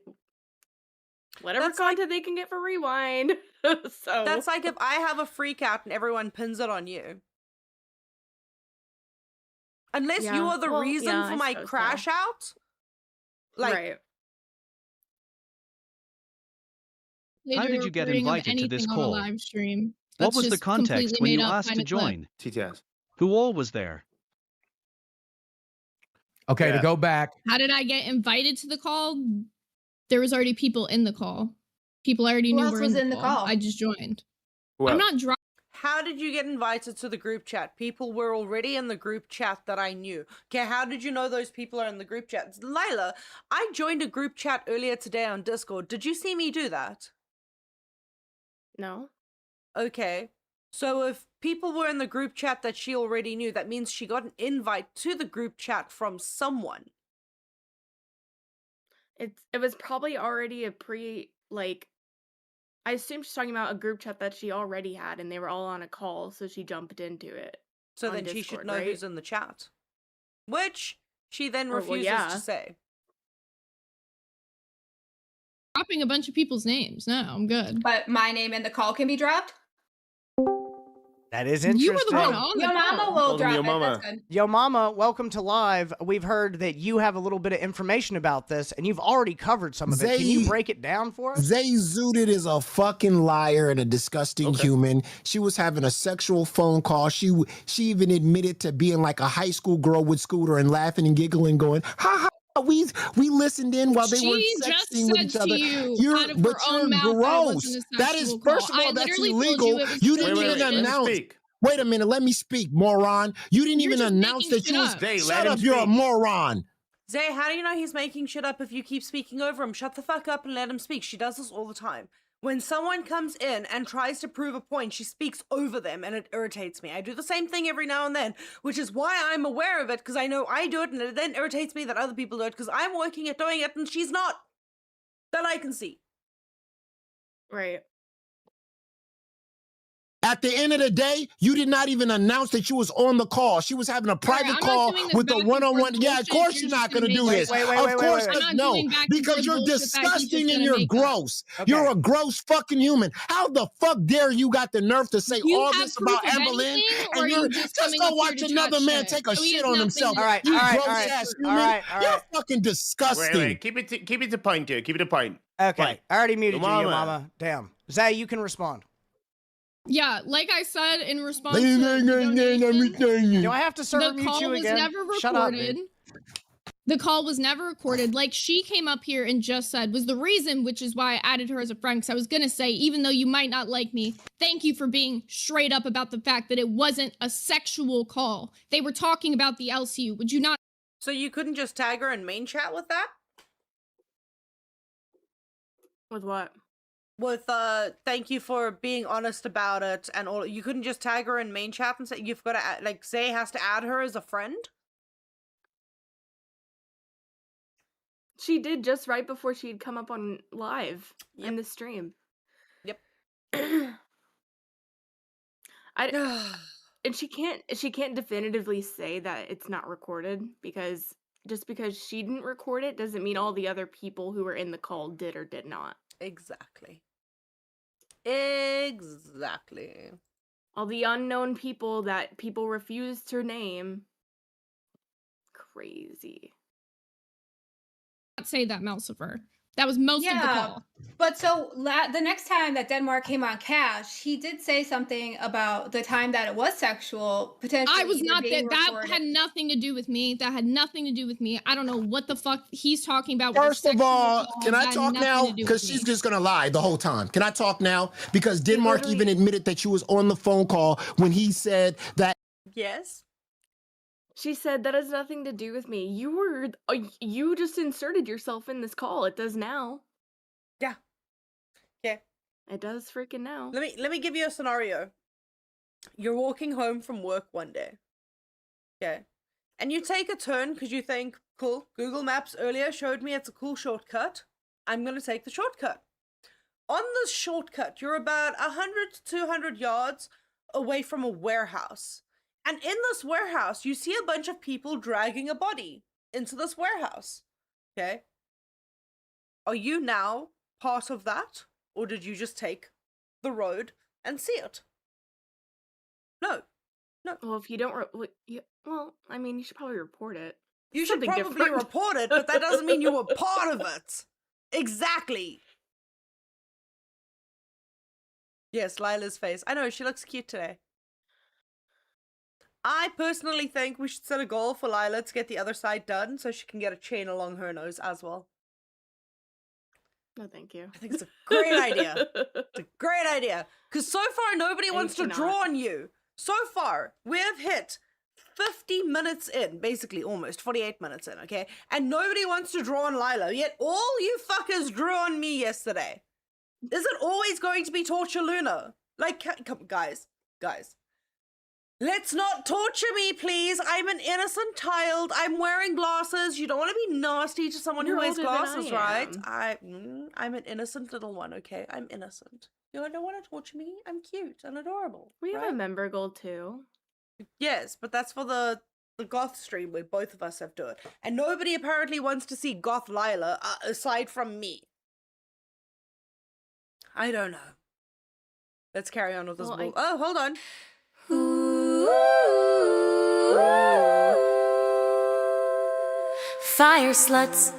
whatever That's like- content they can get for Rewind. So That's like if I have a freak out and everyone pins it on you. Unless you Yeah, are the well, reason yeah, for I my suppose so. crash out. Like, right. How did you get invited to this call? Live stream. What That's was the just context completely when you made up asked to kinda clip. join? TTS. Who all was there? Okay, Yeah. to go back. How did I get invited to the call? There was already people in the call. People already Who knew else were was in in the the call. call? I just joined. Well, I'm not drunk. how did you get invited to the group chat? People were already in the group chat that I knew. Okay, how did you know those people are in the group chat? Lilah, I joined a group chat earlier today on Discord. Did you see me do that? No. Okay. So if people were in the group chat that she already knew, that means she got an invite to the group chat from someone. It was probably already a I assume she's talking about a group chat that she already had, and they were all on a call, so she jumped into it. So On then she should Discord, know right? who's in the chat. Which she then Well, refuses yeah. to say. Dropping a bunch of people's names. No, I'm good. But my name in the call can be dropped. That is interesting. You were the one on the Your mama call. will Welcome to drop your it. mama. That's good. Yo, Mama, welcome to Live. We've heard that you have a little bit of information about this, and you've already covered some of it. Can you Zay- break it down for us? Zay Zooted is a fucking liar and a disgusting Okay. human. She was having a sexual phone call. She even admitted to being like a high school girl with Scooter and laughing and giggling, going, ha ha. We listened in while they were She just sexting with said each to other. you out of her But own you're mouth that it gross. wasn't a That is, sexual first of call. all, I that's literally told illegal. you it was You didn't Wait, even let him announce. speak. Wait a minute, let me speak, moron. You didn't You're even just announce making that you shit was. up. Zay, let Shut him up, you're a speak. moron. Zay, how do you know he's making shit up if you keep speaking over him? Shut the fuck up and let him speak. She does this all the time. When someone comes in and tries to prove a point, she speaks over them and it irritates me. I do the same thing every now and then, which is why I'm aware of it, because I know I do it, and it then irritates me that other people do it, because I'm working at doing it and she's not. That I can see. Right. At the end of the day, you did not even announce that you was on the call. She was having a private call with the one-on-one. Yeah, of course you're not going to do this. Of course, no, because you're disgusting and you're gross. You're a gross fucking human. How the fuck dare you got the nerve to say all this about Amber Lynn? And you're just go watch another man take a shit on himself. All right, you all right, gross all right, ass all human. right, all right. You're fucking disgusting. Wait. Keep it to point, dude. Keep it to point. Okay, Point. I already muted you, Mama. mama. Damn. Zay, you can respond. Yeah, like I said in response to the donation, Do I have to server mute you again? The call was never Shut up, recorded. dude. The call was never recorded. Like she came up here and just said was the reason, which is why I added her as a friend. Because I was gonna say, even though you might not like me, thank you for being straight up about the fact that it wasn't a sexual call. They were talking about the LCU. Would you not? So you couldn't just tag her in main chat with that? With what? With thank you for being honest about it and all. You couldn't just tag her in main chat and say you've got to like Zay has to add her as a friend? She did just right before she'd come up on live in the stream. Yep. And she can't definitively say that it's not recorded, because just because she didn't record it doesn't mean all the other people who were in the call did or did not. Exactly. All the unknown people that people refused to name. Crazy. Say that, Melcifer. That was most of the call. But so the next time that Denmark came on Cash, he did say something about the time that it was sexual, potentially. I was either not being there. That recorded. had nothing to do with me. That had nothing to do with me. I don't know what the fuck he's talking about. First of all, can I That had talk nothing now? to do Because with she's me. just going to lie the whole time. Can I talk now? Because Denmark even admitted that she was on the phone call when he said that. Yes. She said that has nothing to do with me. You just inserted yourself in this call. It does now. Yeah. Yeah. It does freaking now. Let me give you a scenario. You're walking home from work one day. Okay. And you take a turn because you think, cool, Google Maps earlier showed me it's a cool shortcut. I'm going to take the shortcut. On this shortcut, you're about 100 to 200 yards away from a warehouse. And in this warehouse, you see a bunch of people dragging a body into this warehouse. Okay? Are you now part of that? Or did you just take the road and see it? No. Well, if you don't, well, I mean, you should probably report it. You should probably report it, but that doesn't mean you were part of it. Exactly. Yes, Lilah's face. I know, she looks cute today. I personally think we should set a goal for Lilah to get the other side done so she can get a chain along her nose as well. No, thank you. I think it's a great idea. It's a great idea. Because so far, nobody wants to draw on you. So far, we have hit 50 minutes in, basically almost 48 minutes in, okay? And nobody wants to draw on Lilah, yet all you fuckers drew on me yesterday. Is it always going to be torture Luna? Like, come, guys. Let's not torture me, please. I'm an innocent child. I'm wearing glasses. You don't want to be nasty to someone who wears glasses, right? I'm an innocent little one, okay? I'm innocent. You don't want to torture me. I'm cute and adorable. We have a member goal too. Yes, but that's for the goth stream where both of us have to do it. And nobody apparently wants to see goth Lilah aside from me. I don't know. Let's carry on with this. Oh, hold on. Fire sluts.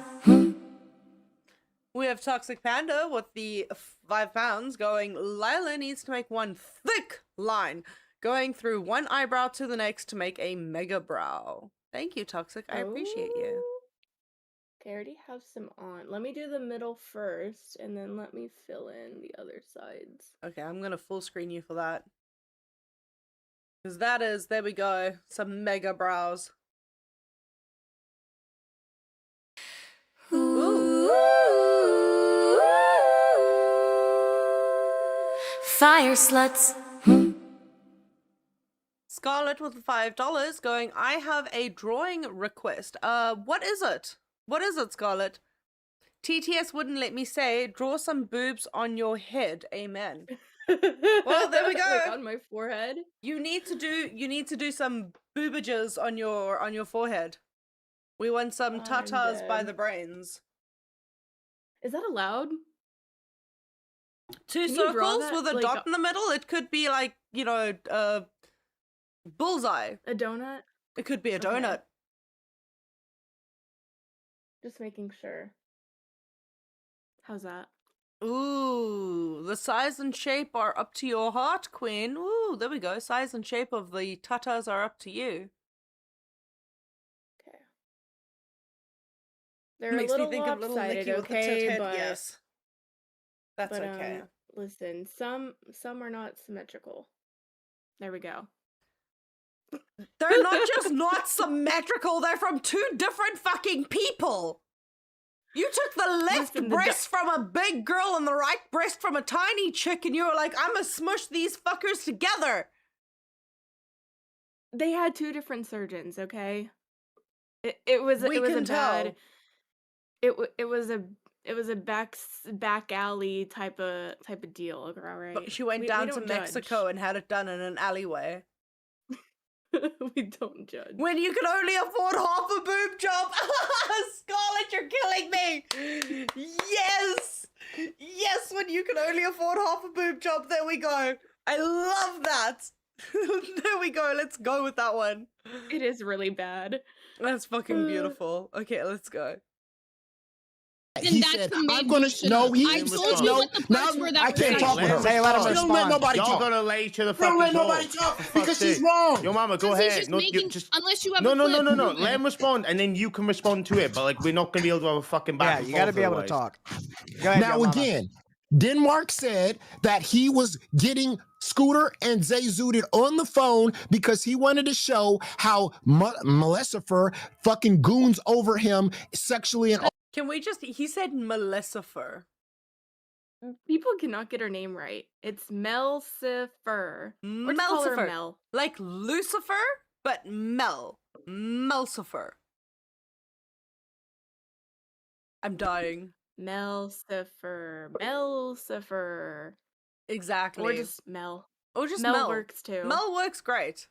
We have Toxic Panda with the 5 pounds going, Lilah needs to make one thick line going through one eyebrow to the next to make a mega brow. Thank you, Toxic. I appreciate you. Okay, I already have some on. Let me do the middle first, and then let me fill in the other sides. Okay, I'm going to full screen you for that. Because that is, there we go, some mega brows. Fire sluts. Scarlett with the $5 going, I have a drawing request. What is it? What is it, Scarlett? TTS wouldn't let me say, draw some boobs on your head. Amen. Well, there we go. Like on my forehead. You need to do some boobages on your forehead. We want some tatas by dead. the brains. Is that allowed? Two Can you draw circles that, with a like, dot in the middle. It could be like, you know, bullseye. A donut? It could be a Okay. donut. Just making sure. How's that? Ooh, the size and shape are up to your heart, Queen. Ooh, there we go. Size and shape of the tatas are up to you. Okay. They're Makes a me little think of Little lopsided, Nicky with the okay, tit head. but Yes, that's but okay. listen, some are not symmetrical. There we go. They're not just not symmetrical. They're from two different fucking people. You took the left Listen, breast from a big girl and the right breast from a tiny chick, and you were like, I'm gonna smush these fuckers together. They had two different surgeons, okay? It was We it was can a bad tell. it was a back alley type of deal, alright? But she went We down to don't Mexico judge. and had it done in an alleyway. We don't judge. When you can only afford half a boob job. Scarlett, you're killing me. Yes. Yes, when you can only afford half a boob job. There we go. I love that. There we go. Let's go with that one. It is really bad. That's fucking beautiful. Okay, let's go. He that's said, the I'm main gonna bullshit no, up. he I didn't told say you no. what the Now parts were that I were can't talk with her. Say, let him She don't let respond. nobody Y'all talk. gonna lay to the Don't fucking let talk. nobody talk For because fuck's she's sake. wrong. Yo, mama, go Because he's ahead. just No, making, just unless you have no, a no, no, clip, no, no. move Let it. him respond, and then you can respond to it. But like, we're not gonna be able to have a fucking back Yeah, and you got to forth be able to otherwise. talk. Go ahead, Now yo, mama. again, Denmark said that he was getting Scooter and Zay Zooted on the phone because he wanted to show how Malefifer fucking goons over him sexually and Can we just, he said Malefifer. People cannot get her name right. It's Melcifer. Or just call her Melcifer. Mel. Like Lucifer, but Melcifer. I'm dying. Melcifer. Exactly. Or just Mel. Or just Mel works too. Mel works great.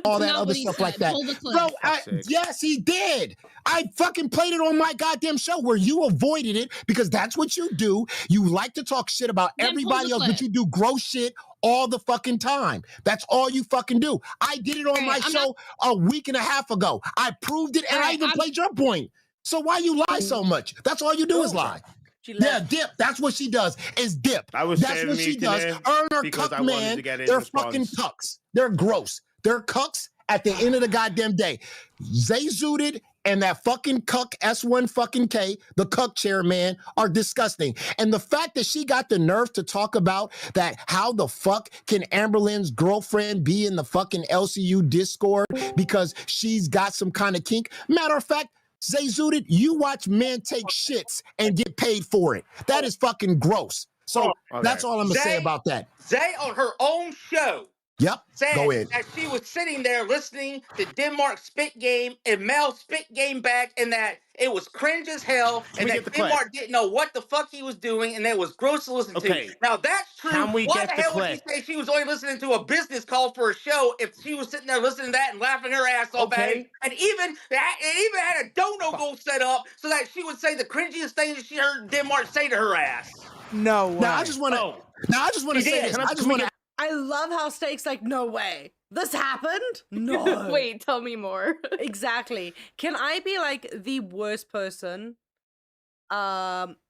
all that Not other what he stuff like said. that. Pull the clip. Bro, Fuck's sake. yes, he did. I fucking played it on my goddamn show where you avoided it because that's what you do. You like to talk shit about Then pull everybody the else, but clip. you do gross shit all the fucking time. That's all you fucking do. I did it on Alright, my I'm show a week and a half ago. I proved it and I Alright, even I'm- played your point. So why you lie so much? That's all you do is lie. She Yeah, left. dip. That's what she does. Is dip. I was That's saving what me she does. today Earn her because I cuck wanted man. to get his They're response. fucking cucks. They're gross. They're cucks at the end of the goddamn day. Zay Zooted and that fucking cuck S1 fucking K, the cuck chairman, are disgusting. And the fact that she got the nerve to talk about that, how the fuck can Amberlynn's girlfriend be in the fucking LCU Discord because she's got some kind of kink? Matter of fact, Zay Zooted, you watch men take shits and get paid for it. That is fucking gross. So Okay. that's all I'm gonna say Zay- about that. Zay on her own show Yep, said go ahead. that she was sitting there listening to Denmark's spit game and Mel spit game back, and that it was cringe as hell, Can and we that get the clip? Denmark didn't know what the fuck he was doing, and that it was gross to listen Okay. to. Now that's true. Can we Why get the the hell would she clip? say she was only listening to a business call for a show if she was sitting there listening to that and laughing her ass off at it? Okay. And even had a dono goal set up so that she would say the cringiest thing that she heard Denmark say to her ass. No way. Now I just want to. Oh. Now I just want to She say did. this. Can I we just want to. get- I love how Steak's like, no way. This happened? No. Wait, tell me more. Exactly. Can I be like the worst person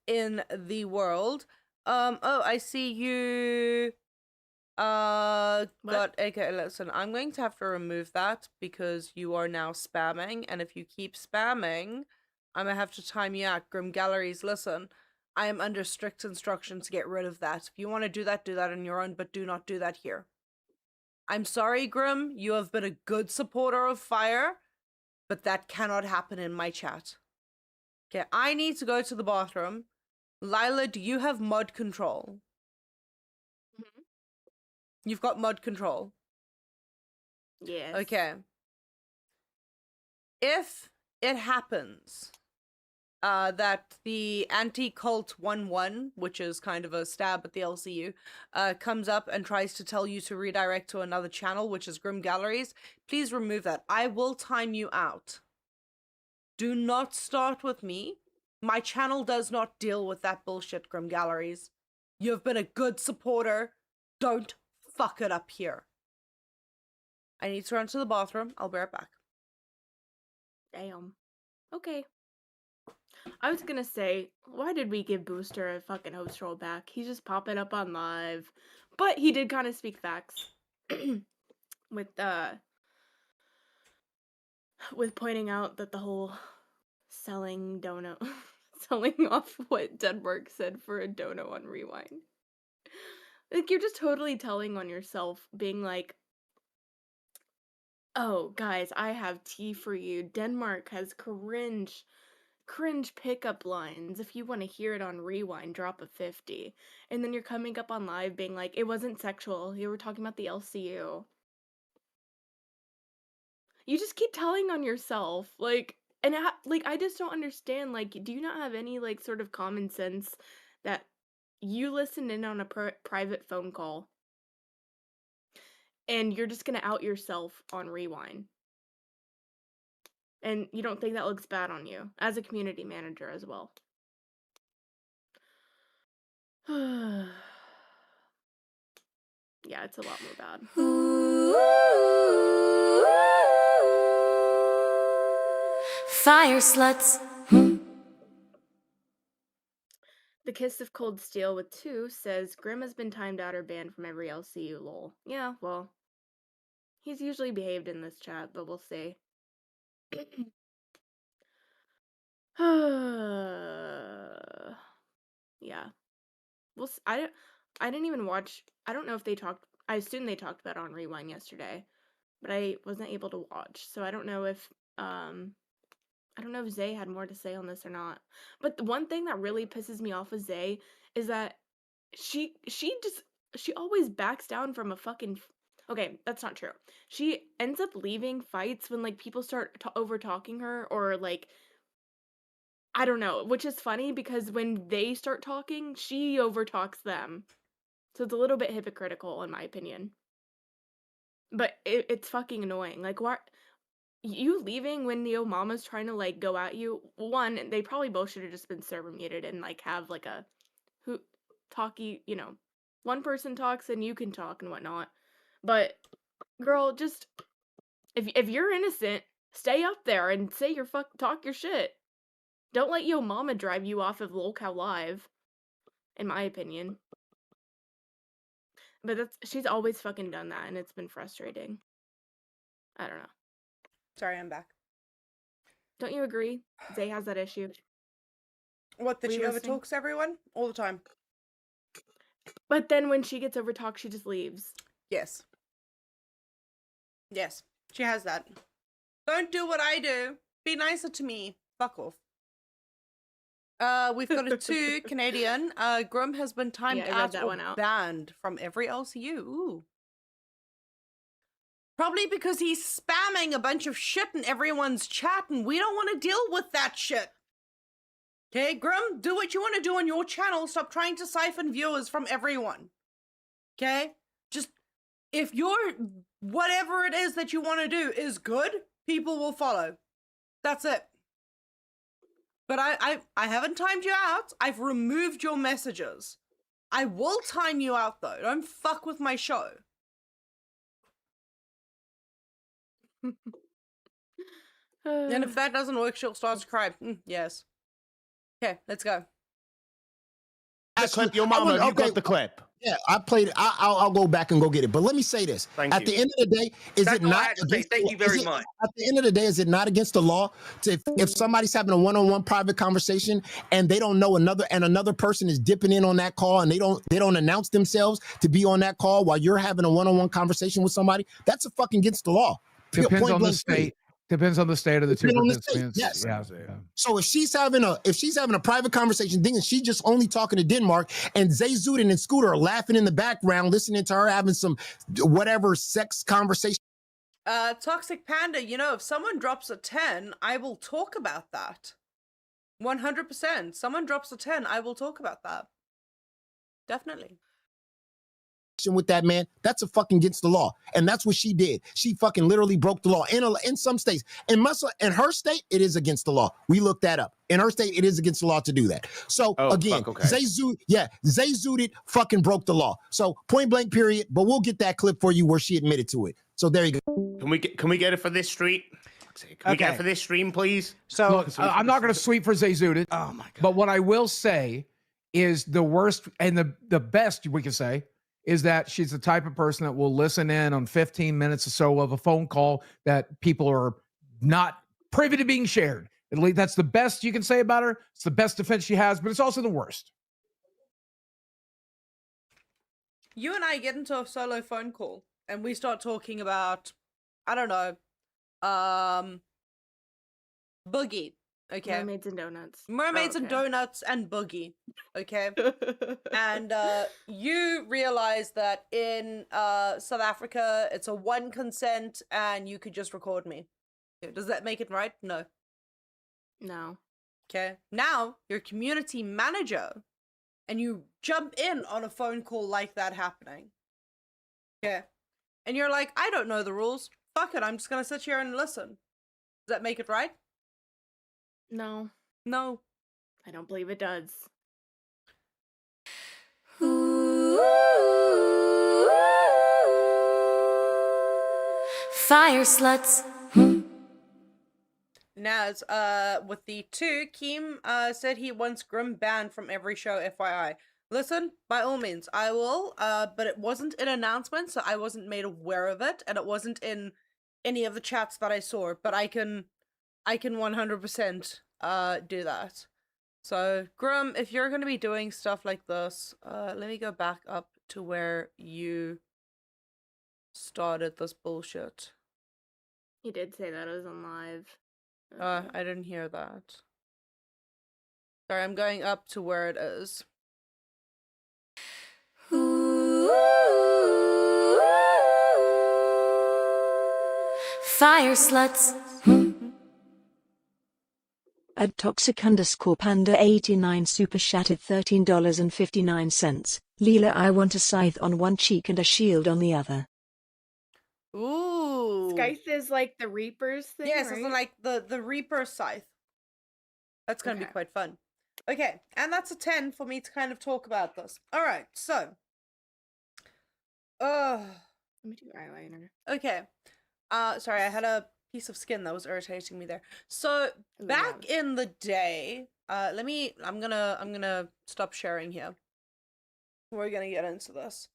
in the world? Oh, I see you got okay, listen, I'm going to have to remove that because you are now spamming, and if you keep spamming, I'm gonna have to time you out. Grim Galleries, listen. I am under strict instruction to get rid of that. If you want to do that on your own, but do not do that here. I'm sorry, Grim. You have been a good supporter of Fire, but that cannot happen in my chat. Okay, I need to go to the bathroom. Lilah, do you have mod control? Mhm. You've got mod control. Yes. Okay. If it happens that the anti-cult 1-1, which is kind of a stab at the LCU, comes up and tries to tell you to redirect to another channel, which is Grim Galleries, please remove that. I will time you out. Do not start with me. My channel does not deal with that bullshit, Grim Galleries. You've been a good supporter. Don't fuck it up here. I need to run to the bathroom. I'll be right back. Damn. Okay. I was gonna say, why did we give Booster a fucking host role back? He's just popping up on live. But he did kind of speak facts. with pointing out that the whole selling dono selling off what Denmark said for a dono on Rewind. Like, you're just totally telling on yourself, being like, oh, guys, I have tea for you. Denmark has cringe pickup lines. If you want to hear it on Rewind, drop a 50. And then you're coming up on live being like, it wasn't sexual. You were talking about the LCU. You just keep telling on yourself. Like, and I just don't understand. Like, do you not have any, like, sort of common sense that you listened in on a private phone call and you're just gonna out yourself on Rewind? And you don't think that looks bad on you as a community manager as well? Yeah, it's a lot more bad. Fire sluts. The Kiss of Cold Steel with 2 says Grim has been timed out or banned from every LCU, lol. Yeah, well, he's usually behaved in this chat, but we'll see. Yeah. Well, I didn't even watch. I don't know if they talked. I assume they talked about it on Rewind yesterday, but I wasn't able to watch, so I don't know if Zay had more to say on this or not. But the one thing that really pisses me off with Zay is that she always backs down from a fucking. Okay, that's not true. She ends up leaving fights when, like, people start over talking her, or, like, I don't know, which is funny because when they start talking, she overtalks them. So it's a little bit hypocritical, in my opinion. But it's fucking annoying. Like, why you leaving when your mama's trying to, like, go at you? One, they probably both should have just been server muted and, like, have, like, a talkie, one person talks and you can talk and whatnot. But girl, just if you're innocent, stay up there and say your talk your shit. Don't let your mama drive you off of LolcowFire Live, in my opinion. But she's always fucking done that, and it's been frustrating. I don't know. Sorry, I'm back. Don't you agree? Zay has that issue. What, that she overtalks everyone? All the time. But then when she gets overtalked, she just leaves. Yes. Yes, she has that. Don't do what I do. Be nicer to me. Fuck off. We've got a 2 Canadian. Grim has been timed out or banned from every LCU. Ooh. Probably because he's spamming a bunch of shit in everyone's chat, and we don't want to deal with that shit. Okay, Grim, do what you want to do on your channel. Stop trying to siphon viewers from everyone. Okay? Just, if your whatever it is that you want to do is good, people will follow. That's it. But I haven't timed you out. I've removed your messages. I will time you out, though. Don't fuck with my show. And if that doesn't work, she'll start to cry. Yes. Okay, let's go. Clip your mama. You got the clip. Yeah, I played it. I'll go back and go get it. But let me say this: at the end of the day, thank you very much. At the end of the day, is it not against the law if somebody's having a one-on-one private conversation and they don't know another person is dipping in on that call and they don't announce themselves to be on that call while you're having a one-on-one conversation with somebody? That's a fucking against the law. Depends on the state. Depends on the state of the two participants. Yes. Yeah. So if she's having a private conversation, thinking she's just only talking to Denmark, and Zay Zudin and Scooter are laughing in the background, listening to her having some whatever sex conversation. Toxic Panda, if someone drops a 10, I will talk about that. 100%. Someone drops a 10, I will talk about that. Definitely. With that man, that's a fucking against the law, and that's what she did. She fucking literally broke the law in some states. In her state, it is against the law. We looked that up. In her state, it is against the law to do that. So again, Zay Zooted fucking broke the law. So point blank, period. But we'll get that clip for you where she admitted to it. So there you go. Can we get it for this street? Can we get it for this stream, please? So look, I'm not going to sweep for Zay Zooted. Oh my god! But what I will say is the worst and the best we can say is that she's the type of person that will listen in on 15 minutes or so of a phone call that people are not privy to being shared. At least that's the best you can say about her. It's the best defense she has, but it's also the worst. You and I get into a solo phone call and we start talking about, I don't know, Boogie. Okay. Mermaids and donuts. Mermaids and donuts and Boogie. Okay. And you realize that in South Africa, it's a one consent and you could just record me. Does that make it right? No. No. Okay. Now you're a community manager and you jump in on a phone call like that happening. Okay. And you're like, I don't know the rules. Fuck it. I'm just going to sit here and listen. Does that make it right? No. No. I don't believe it does. Fire sluts. Naz, with the 2, Keem said he wants Grim banned from every show, FYI. Listen, by all means, I will, but it wasn't an announcement, so I wasn't made aware of it, and it wasn't in any of the chats that I saw, but I can 100% do that. So, Grim, if you're going to be doing stuff like this, let me go back up to where you started this bullshit. He did say that it was on live. I didn't hear that. Sorry, I'm going up to where it is. Fire sluts. At Toxic_Panda89 super chatted $13.59. Lilah, I want a scythe on one cheek and a shield on the other. Ooh. Scythe is like the Reaper's thing, Yes, right? it's like the Reaper scythe. That's going to be quite fun. Okay, and that's a 10 for me to kind of talk about this. All right, so. Let me do eyeliner. Okay. Sorry, I had a piece of skin that was irritating me there. So, back in the day, I'm gonna stop sharing here. We're gonna get into this.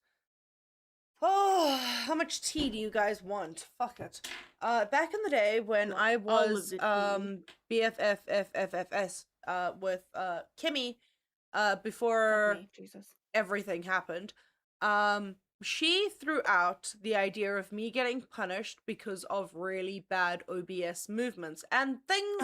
Oh, how much tea do you guys want? Fuck it. Back in the day when I was BFFFFFS with Kimmy, before everything happened, she threw out the idea of me getting punished because of really bad OBS movements and things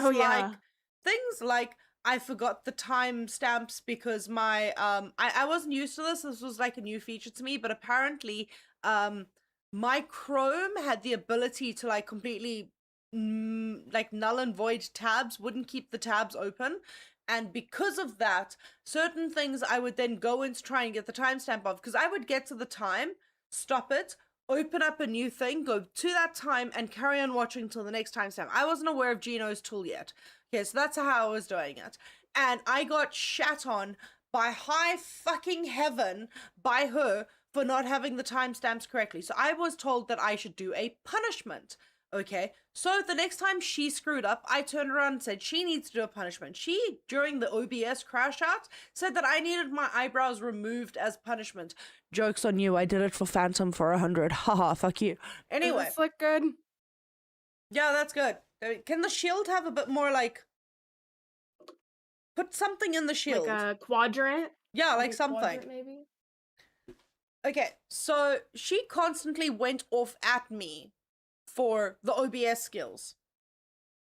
like I forgot the timestamps because my I wasn't used to this. This was like a new feature to me, but apparently my Chrome had the ability to like completely like null and void tabs, wouldn't keep the tabs open. And because of that, certain things I would then go in to try and get the timestamp of, because I would get to the time, stop it, open up a new thing, go to that time, and carry on watching till the next timestamp. I wasn't aware of Gino's tool yet. Okay, so that's how I was doing it. And I got shat on by high fucking heaven by her for not having the timestamps correctly. So I was told that I should do a punishment. Okay, so the next time she screwed up, I turned around and said she needs to do a punishment. She, during the OBS crash out, said that I needed my eyebrows removed as punishment. Joke's on you, I did it for Phantom for 100. Haha, fuck you. Anyway. Does this look good? Yeah, that's good. Can the shield have a bit more, like... Put something in the shield. Like a quadrant? Yeah, like something. Maybe? Okay, so she constantly went off at me for the OBS skills.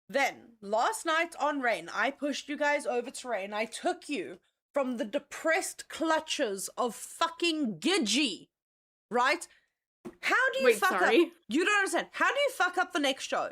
Then, last night on Rain, I pushed you guys over to Rain. I took you from the depressed clutches of fucking Gidgee, right? How do you fuck up? You don't understand. How do you fuck up the next show?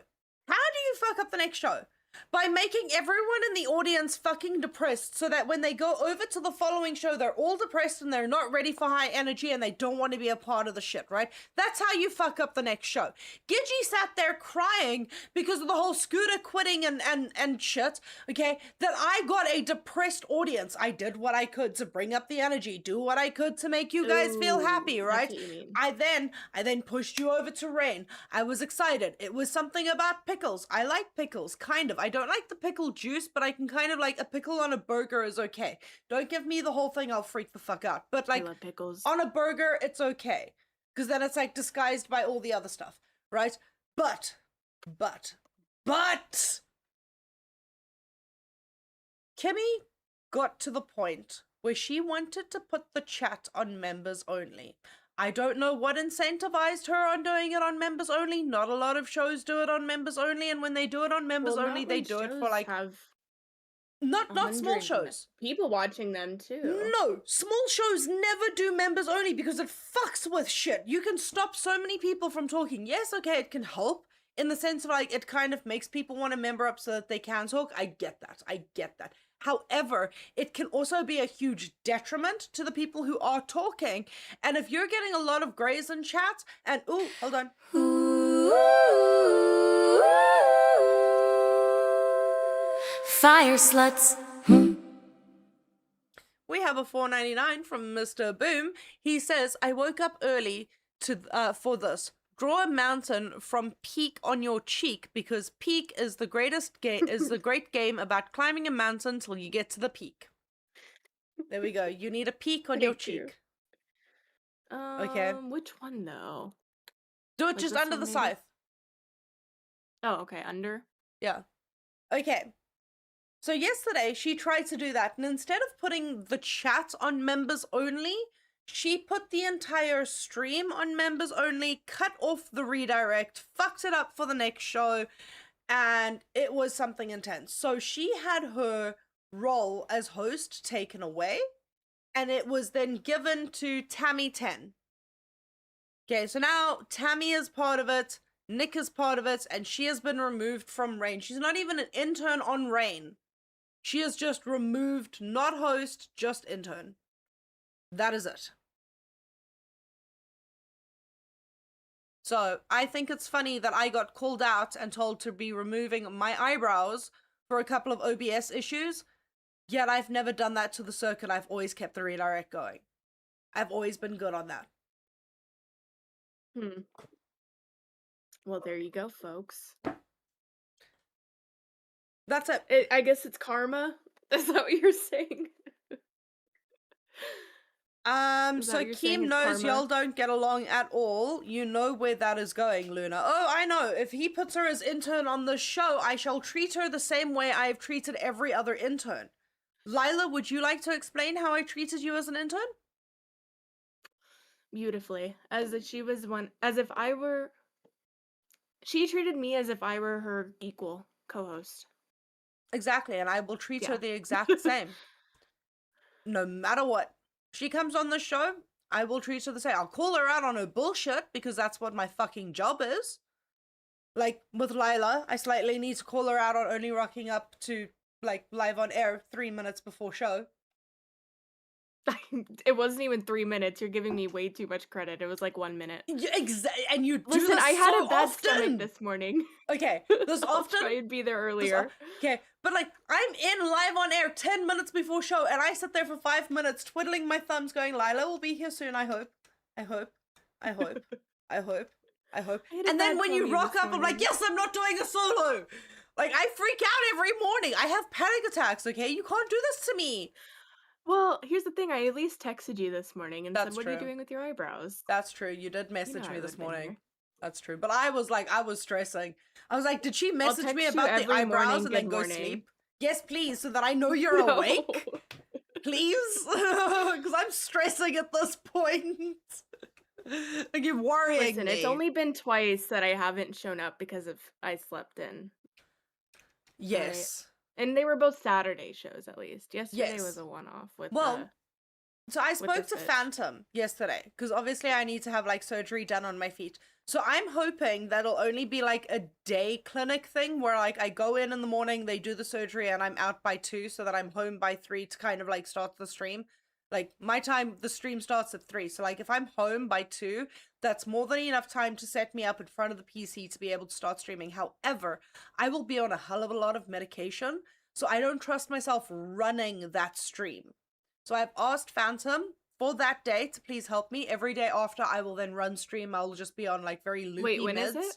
How do you fuck up the next show? By making everyone in the audience fucking depressed so that when they go over to the following show, they're all depressed and they're not ready for high energy and they don't want to be a part of the shit, right? That's how you fuck up the next show. Gigi sat there crying because of the whole Scooter quitting and shit, okay? That I got a depressed audience. I did what I could to bring up the energy, do what I could to make you guys feel happy, right? I then pushed you over to Rain. I was excited. It was something about pickles. I like pickles, kind of. I don't like the pickle juice, but I can kind of like a pickle on a burger is okay. Don't give me the whole thing, I'll freak the fuck out. But like, I love pickles. on a burger, it's okay. Because then it's like disguised by all the other stuff, right? But, Kimmy got to the point where she wanted to put the chat on members only. I don't know what incentivized her on doing it on members only. Not a lot of shows do it on members only, and when they do it on members only, they do it for like not small shows. People watching them too. No, small shows never do members only because it fucks with shit. You can stop so many people from talking. Yes, okay, it can help in the sense of like it kind of makes people want to member up so that they can talk. I get that. However, it can also be a huge detriment to the people who are talking. And if you're getting a lot of grays in chat, and ooh, hold on. Fire sluts. We have a $4.99 from Mr. Boom. He says, I woke up early to for this. Draw a mountain from Peak on your cheek because Peak is the greatest game. Is the great game about climbing a mountain till you get to the peak. There we go. You need a peak on your cheek. Okay. Which one though? Do it just under the scythe. Oh, okay, under. Yeah. Okay. So yesterday she tried to do that, and instead of putting the chat on members only, she put the entire stream on members only, cut off the redirect, fucked it up for the next show, and it was something intense. So she had her role as host taken away, and it was then given to Tammy 10. Okay, so now Tammy is part of it, Nick is part of it, and she has been removed from Rain. She's not even an intern on Rain. She is just removed, not host, just intern. That is it. So I think it's funny that I got called out and told to be removing my eyebrows for a couple of OBS issues, yet I've never done that to the circuit. I've always kept the redirect going. I've always been good on that. Well, there you go, folks. That's it. I guess it's karma. Is that what you're saying? So Keem knows y'all don't get along at all. You know where that is going, Luna. Oh, I know. If he puts her as intern on the show, I shall treat her the same way I have treated every other intern. Lilah, would you like to explain how I treated you as an intern? Beautifully. She treated me as if I were her equal co-host. Exactly, and I will treat her the exact same. No matter what. She comes on the show, I will treat her the same. I'll call her out on her bullshit because that's what my fucking job is. Like with Lilah, I slightly need to call her out on only rocking up to like live on air 3 minutes before show. It wasn't even 3 minutes. You're giving me way too much credit. It was like 1 minute. Exactly, and you do Listen, this I had so a bad often. stomach this morning. Okay, this often. I'll try and be there earlier. Okay, but like I'm in live on air 10 minutes before show, and I sit there for 5 minutes twiddling my thumbs, going, "Lilah will be here soon. I hope. I hope. I hope. I hope. I hope." And then when you rock up, I'm like, "Yes, I'm not doing a solo." Like I freak out every morning. I have panic attacks. Okay, you can't do this to me. Well, here's the thing. I at least texted you this morning and That's said, "What are you true. doing with your eyebrows?" That's true. You did message know me I this would've been morning. here. That's true. But I was stressing. I was like, did she message text me you about the every eyebrows morning, and then "Good go morning." sleep? Yes, please, so that I know you're No. awake. Please? Because I'm stressing at this point. Like, you're worrying Listen, me. it's only been twice that I haven't shown up because of I slept in. Yes. And they were both Saturday shows, at least. Yesterday Yes. was a one-off with Well, So I spoke this to bitch. Phantom yesterday because obviously I need to have like surgery done on my feet. So I'm hoping that'll only be like a day clinic thing where like I go in the morning, they do the surgery, and I'm out by 2 so that I'm home by 3 to kind of like start the stream. Like my time, the stream starts at 3. So like if I'm home by 2, that's more than enough time to set me up in front of the PC to be able to start streaming. However, I will be on a hell of a lot of medication, so I don't trust myself running that stream. So I've asked Phantom for that day to please help me. Every day after, I will then run stream. I'll just be on like very loopy Wait, when meds. is it?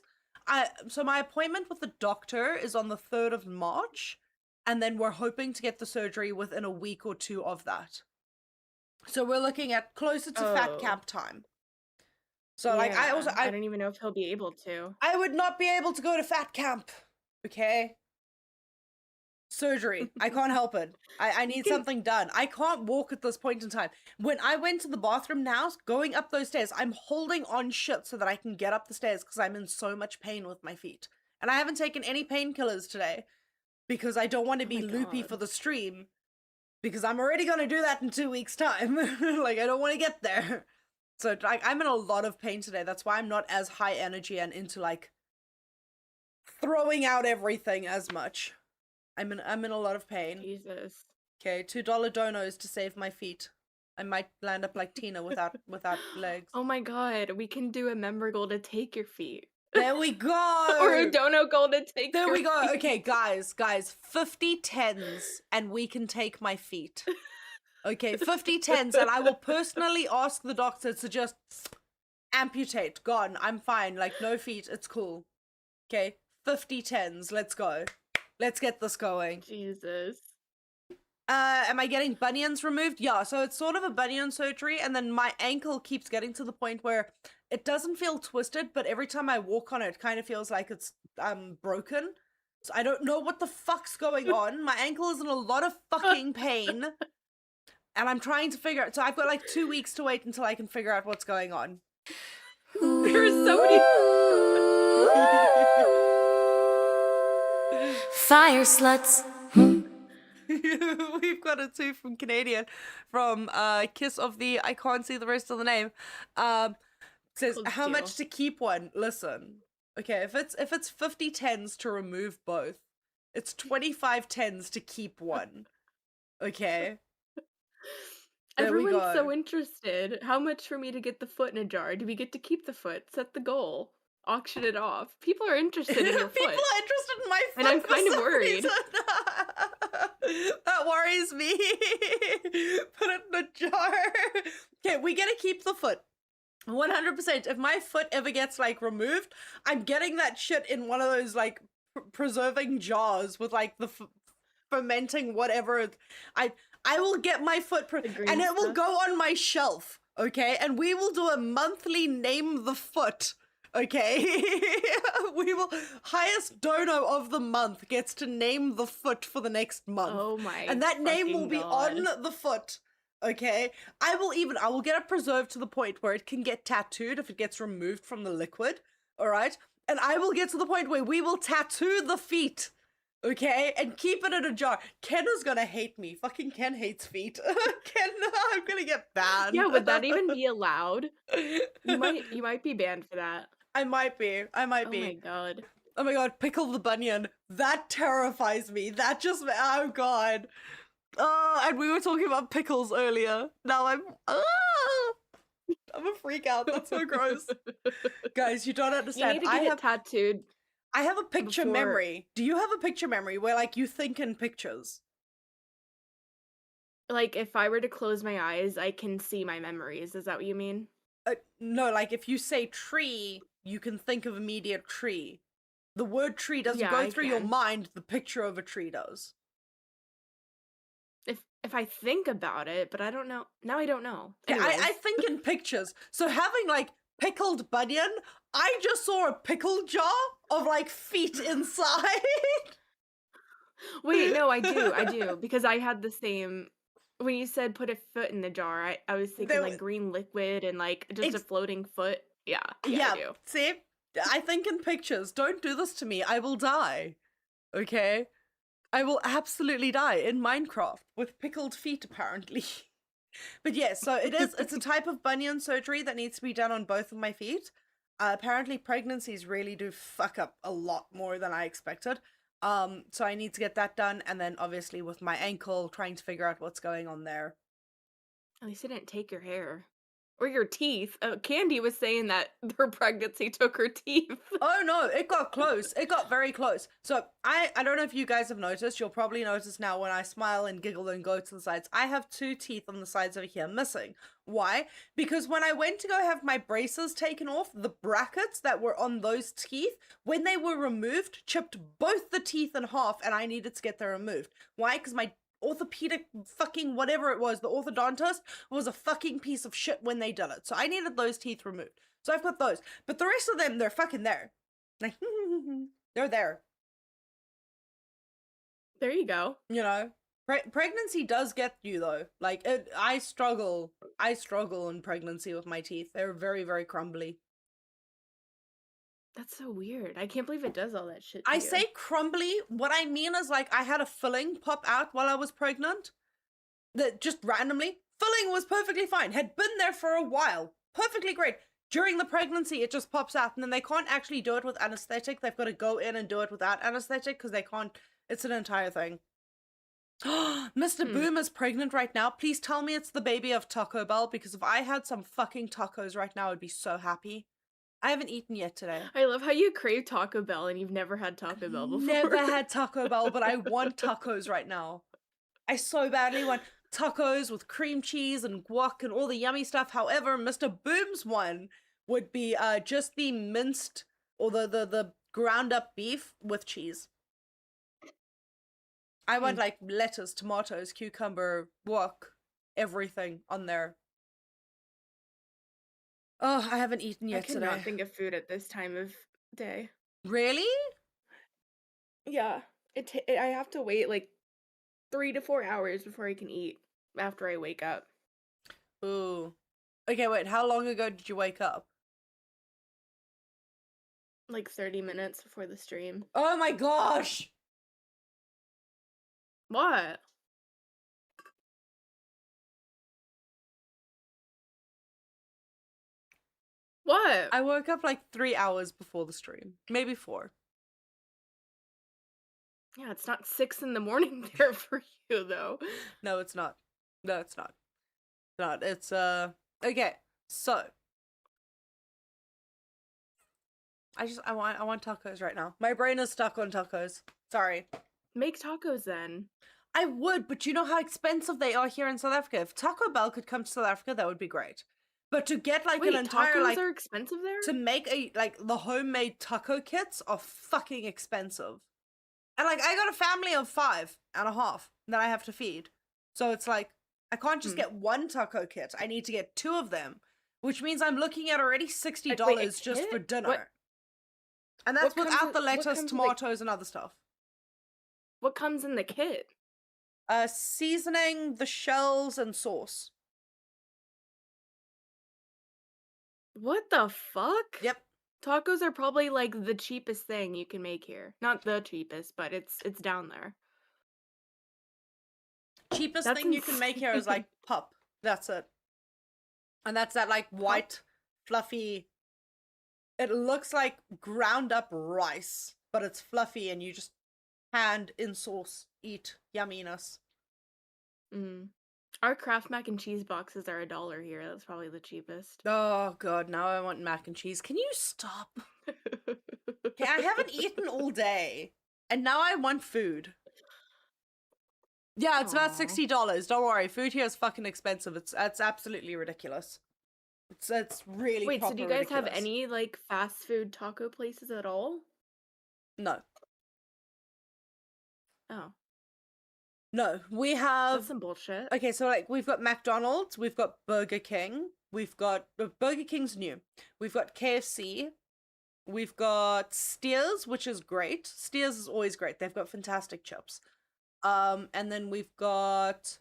So my appointment with the doctor is on the 3rd of March, and then we're hoping to get the surgery within a week or 2 of that. So we're looking at closer to fat camp time. So like I don't even know if he'll be able to. I would not be able to go to fat camp. Okay. Surgery. I can't help it. I need something done. I can't walk at this point in time. When I went to the bathroom now, going up those stairs, I'm holding on shit so that I can get up the stairs because I'm in so much pain with my feet. And I haven't taken any painkillers today because I don't want to be loopy for the stream because I'm already going to do that in 2 weeks' time. Like, I don't want to get there. So like, I'm in a lot of pain today. That's why I'm not as high energy and into like throwing out everything as much. I'm in a lot of pain. Jesus. Okay, $2 donos to save my feet. I might land up like Tina without legs. Oh my god, we can do a member goal to take your feet. There we go. Or a dono goal to take There your we go. feet. Okay, guys, 50 tens and we can take my feet. Okay, 50 tens and I will personally ask the doctor to just amputate. Gone. I'm fine. Like, no feet. It's cool. Okay, 50 tens. Let's go. Let's get this going. Jesus. Am I getting bunions removed? Yeah, so it's sort of a bunion surgery, and then my ankle keeps getting to the point where it doesn't feel twisted, but every time I walk on it, it kind of feels like it's broken. So I don't know what the fuck's going on. My ankle is in a lot of fucking pain, and I'm trying to figure out. So I've got like 2 weeks to wait until I can figure out what's going on. There's so many. Fire sluts. We've got a 2 from Canadian, from Kiss of the, I can't see the rest of the name. Says, how much to keep one? Listen, okay, if it's 50 tens to remove both, it's 25 tens to keep one. Okay. Everyone's so interested. How much for me to get the foot in a jar? Do we get to keep the foot? Set the goal. Auction it off. People are interested in your foot. People are interested in my foot. And I'm kind of worried. That worries me. Put it in a jar. Okay, we get to keep the foot. 100%. If my foot ever gets like removed, I'm getting that shit in one of those like preserving jars with like the fermenting whatever. I will get my foot and it will go on my shelf. Okay, and we will do a monthly name the foot. Okay, we will. Highest dono of the month gets to name the foot for the next month. Oh my! And that name will be God. on the foot. Okay, I will get it preserved to the point where it can get tattooed if it gets removed from the liquid. All right, and I will get to the point where we will tattoo the feet. Okay, and keep it in a jar. Ken is gonna hate me. Fucking Ken hates feet. Ken, I'm gonna get banned. Yeah, would that even be allowed? You might be banned for that. I might be. Oh my god. Oh my god, Pickle the Bunion. That terrifies me. That just, oh god. Oh, and we were talking about pickles earlier. Now I'm a freak out. That's so gross. Guys, you don't understand. You need to get it tattooed. I have a picture memory. Do you have a picture memory where like you think in pictures? Like if I were to close my eyes, I can see my memories. Is that what you mean? No, like if you say tree, you can think of immediate tree. The word tree doesn't go through your mind, the picture of a tree does. If I think about it, but I don't know. Now I don't know. Yeah, I think in pictures. So having like pickled bunion, I just saw a pickle jar of like feet inside. Wait, no, I do. Because I had the same. When you said put a foot in the jar, I was thinking like green liquid and like just a floating foot. Yeah, I do. See? I think in pictures. Don't do this to me. I will die. Okay? I will absolutely die in Minecraft with pickled feet, apparently. But yes, so it's a type of bunion surgery that needs to be done on both of my feet. Apparently pregnancies really do fuck up a lot more than I expected. So I need to get that done, and then obviously with my ankle, trying to figure out what's going on there. At least it didn't take your hair. Or your teeth. Candy was saying that her pregnancy took her teeth. Oh no, it got close. It got very close. So I don't know if you guys have noticed. You'll probably notice now when I smile and giggle and go to the sides. I have 2 teeth on the sides over here missing. Why? Because when I went to go have my braces taken off, the brackets that were on those teeth, when they were removed, chipped both the teeth in half, and I needed to get them removed. Why? Because my orthopedic fucking whatever it was, the orthodontist was a fucking piece of shit when they did it. So I needed those teeth removed. So I've got those. But the rest of them, they're fucking there. Like, they're there. There you go. You know? Pregnancy does get you, though. Like, I struggle in pregnancy with my teeth. They're very, very crumbly. That's so weird. I can't believe it does all that shit. I say crumbly. What I mean is, like, I had a filling pop out while I was pregnant. That just randomly. Filling was perfectly fine. Had been there for a while. Perfectly great. During the pregnancy, it just pops out. And then they can't actually do it with anesthetic. They've got to go in and do it without anesthetic because they can't. It's an entire thing. Mr. Boom is pregnant right now. Please tell me it's the baby of Taco Bell, because if I had some fucking tacos right now, I'd be so happy. I haven't eaten yet today. I love how you crave Taco Bell and you've never had Taco Bell before. Never had Taco Bell, but I want tacos right now. I so badly want tacos with cream cheese and guac and all the yummy stuff. However, Mr. Boom's one would be just the minced or the ground up beef with cheese. I want like lettuce, tomatoes, cucumber, guac, everything on there. Oh, I haven't eaten yet today. I cannot think of food at this time of day. Really? Yeah. I have to wait like 3 to 4 hours before I can eat after I wake up. Ooh. Okay, wait, how long ago did you wake up? Like 30 minutes before the stream. Oh my gosh! What? What? I woke up like 3 hours before the stream. Maybe 4. Yeah, it's not 6 in the morning there for you, though. No, it's not. No, it's not. It's okay, so I want tacos right now. My brain is stuck on tacos. Sorry. Make tacos then. I would, but you know how expensive they are here in South Africa. If Taco Bell could come to South Africa, that would be great. But to get like Wait, an entire tacos like are expensive there? to make a like the homemade taco kits are fucking expensive. And like I got a family of 5 and a half that I have to feed. So it's like I can't just get one taco kit. I need to get 2 of them, which means I'm looking at already $60 just for dinner. And that's without the lettuce, tomatoes, and other stuff. What comes in the kit? Seasoning, the shells, and sauce. What the fuck? Yep. Tacos are probably like the cheapest thing you can make here. Not the cheapest, but it's down there. Cheapest thing you can make here is like pup. That's it. And that's that like white, fluffy. It looks like ground up rice, but it's fluffy and you just hand in sauce eat yumminess. Our Kraft mac and cheese boxes are $1 here. That's probably the cheapest. Oh god, now I want mac and cheese. Can you stop? Okay, I haven't eaten all day, and now I want food. Yeah, it's about $60. Don't worry, food here is fucking expensive. It's absolutely ridiculous. It's really Wait. So do you guys ridiculous. have any like fast food taco places at all? No. Oh. No, we have That's some bullshit. Okay, so like we've got McDonald's, we've got Burger King, we've got Burger King's new. We've got KFC, we've got Steers, which is great. Steers is always great. They've got fantastic chips. And then we've got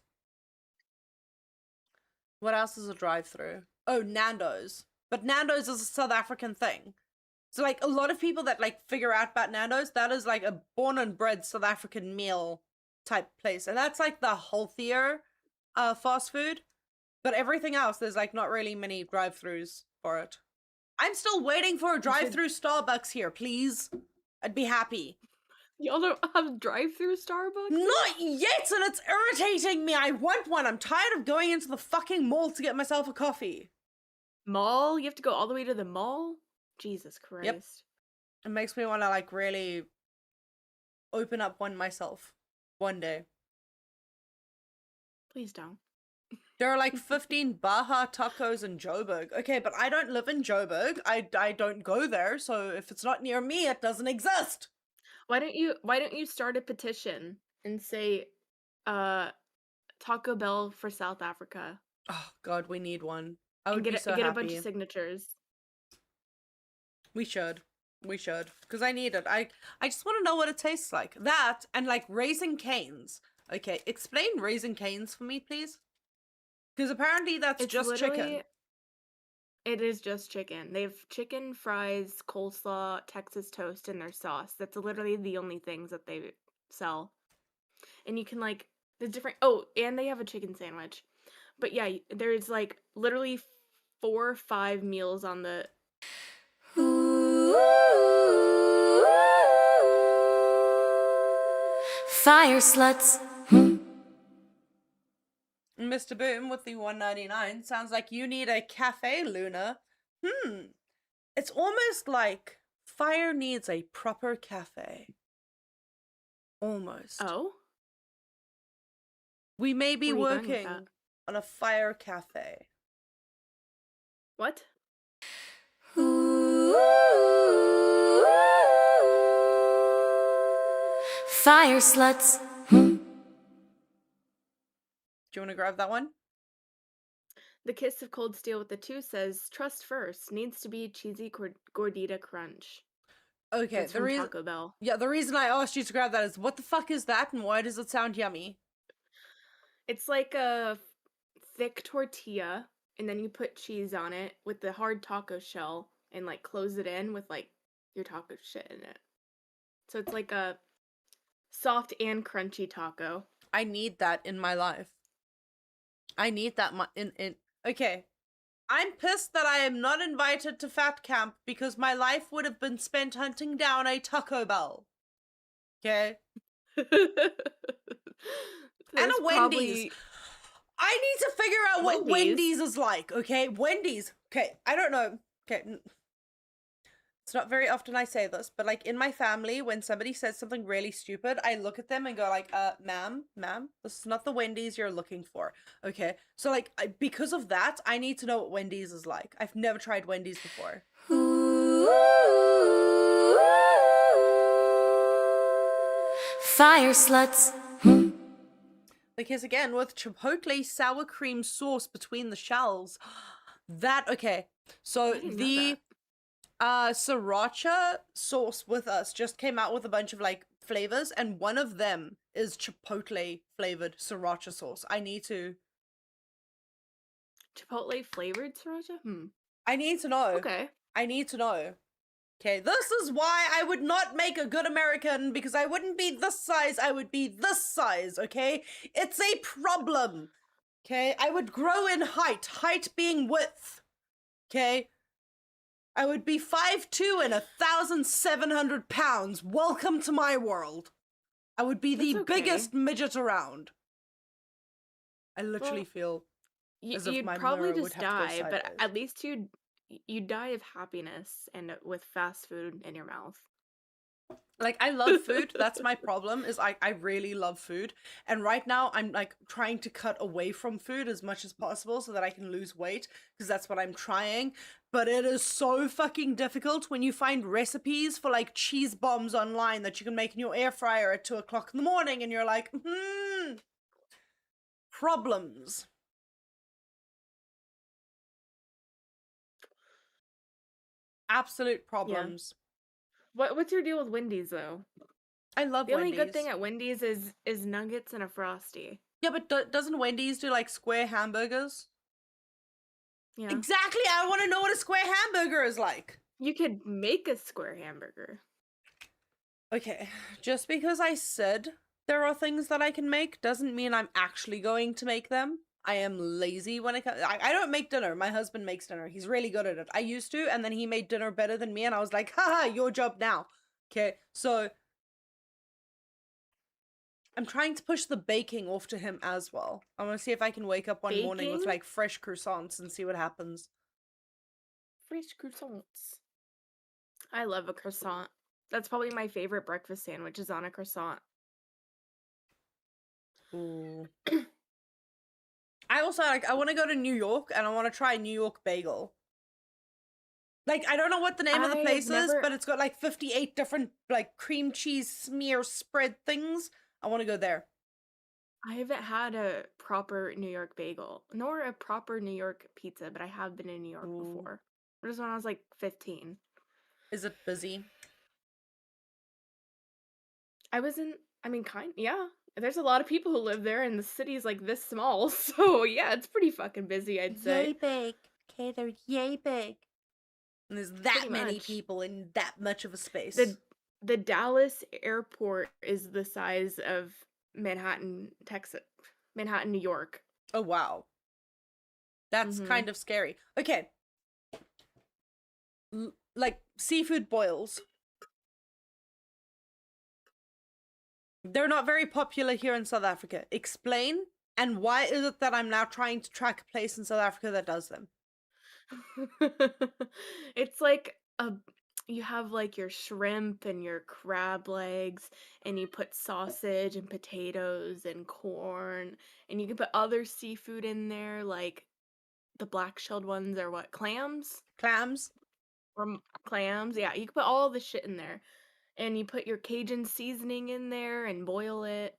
what else is a drive-through? Oh, Nando's. But Nando's is a South African thing. So like a lot of people that like figure out about Nando's, that is like a born and bred South African meal type place, and that's like the healthier fast food. But everything else, there's like not really many drive-thrus for it. I'm still waiting for a drive-through Starbucks here, please. I'd be happy. Y'all don't have drive-through Starbucks? Not yet, and it's irritating me. I want one. I'm tired of going into the fucking mall to get myself a coffee. Mall? You have to go all the way to the mall? Jesus Christ. Yep. It makes me want to like really open up one myself one day. Please don't. There are like 15 Baja tacos in Joburg. Okay, but I don't live in Joburg. I don't go there, so if it's not near me, it doesn't exist. Why don't you start a petition and say Taco Bell for South Africa? Oh god, we need one. I would get be so get happy. a bunch of signatures. We should. We should. Because I need it. I just want to know what it tastes like. That and like Raising Cane's. Okay, explain Raising Cane's for me, please. Because apparently that's It's just chicken. literally- It is just chicken. They have chicken, fries, coleslaw, Texas toast, and their sauce. That's literally the only things that they sell. And you can like, there's different, oh, and they have a chicken sandwich. But yeah, there's like literally 4 or 5 meals on the... Fire sluts. Mr. Boom with the $1.99 sounds like you need a cafe, Luna. It's almost like Fire needs a proper cafe. Almost. Oh? We may be Where are you going with working that? on a Fire cafe. What? Fire sluts. Do you want to grab that one? The Kiss of Cold Steel with the 2 says, trust first, needs to be cheesy gordita crunch. Okay, That's the from reason Taco Bell. Yeah, the reason I asked you to grab that is what the fuck is that and why does it sound yummy? It's like a thick tortilla, and then you put cheese on it with the hard taco shell and like close it in with like your taco shit in it. So it's like a soft and crunchy taco. I need that in my life. I need that in okay. I'm pissed that I am not invited to Fat Camp because my life would have been spent hunting down a Taco Bell. Okay? And a Wendy's. I need to figure out what Wendy's is like, okay? Wendy's. Okay, I don't know. Okay. It's not very often I say this, but like in my family, when somebody says something really stupid, I look at them and go like, ma'am, this is not the Wendy's you're looking for. Okay. So like, because of that, I need to know what Wendy's is like. I've never tried Wendy's before. Fire sluts. Because again, with chipotle sour cream sauce between the shells, that, okay. So the sriracha sauce with us just came out with a bunch of like flavors, and one of them is chipotle flavored sriracha sauce. I need to Chipotle flavored sriracha? I need to know. Okay. I need to know. Okay, this is why I would not make a good American, because I wouldn't be this size, I would be this size, okay? It's a problem. Okay, I would grow in height being width. Okay? I would be 5'2" and 1,700 pounds. Welcome to my world. I would be the biggest midget around. I literally feel as if you'd my probably mirror would just have to go die, but sideways. at least you'd die of happiness and with fast food in your mouth. Like, I love food. That's my problem, is I really love food. And right now, I'm, like, trying to cut away from food as much as possible so that I can lose weight, because that's what I'm trying. But it is so fucking difficult when you find recipes for, like, cheese bombs online that you can make in your air fryer at 2 o'clock in the morning, and you're like, problems. Absolute problems. What's your deal with Wendy's though? I love the Wendy's. only good thing at Wendy's is nuggets and a Frosty. Yeah, but doesn't Wendy's do like square hamburgers? Yeah. Exactly. I want to know what a square hamburger is like. You could make a square hamburger. Okay, just because I said there are things that I can make doesn't mean I'm actually going to make them. I am lazy when it comes. I don't make dinner. My husband makes dinner. He's really good at it. I used to, and then he made dinner better than me, and I was like, haha, your job now. Okay, so I'm trying to push the baking off to him as well. I want to see if I can wake up one morning with Baking? like fresh croissants and see what happens. Fresh croissants. I love a croissant. That's probably my favorite breakfast sandwich is on a croissant. Ooh. I also like. I want to go to New York and I want to try New York bagel. Like, I don't know what the name of the place is, but it's got like 58 different like cream cheese smear spread things. I want to go there. I haven't had a proper New York bagel, nor a proper New York pizza, but I have been in New York before. It was when I was like 15. Is it busy? Yeah. There's a lot of people who live there, and the city's like this small, so yeah, it's pretty fucking busy, I'd say. Yay big. Okay, they're yay big. And there's that Pretty many much. people in that much of a space. The Dallas airport is the size of Manhattan, New York. Oh, wow. That's kind of scary. Okay. Like, seafood boils. They're not very popular here in South Africa. Explain, and why is it that I'm now trying to track a place in South Africa that does them? It's like you have like your shrimp and your crab legs, and you put sausage and potatoes and corn, and you can put other seafood in there, like the black-shelled ones are what? Clams? Clams? Clams, yeah. You can put all the shit in there. And you put your Cajun seasoning in there and boil it.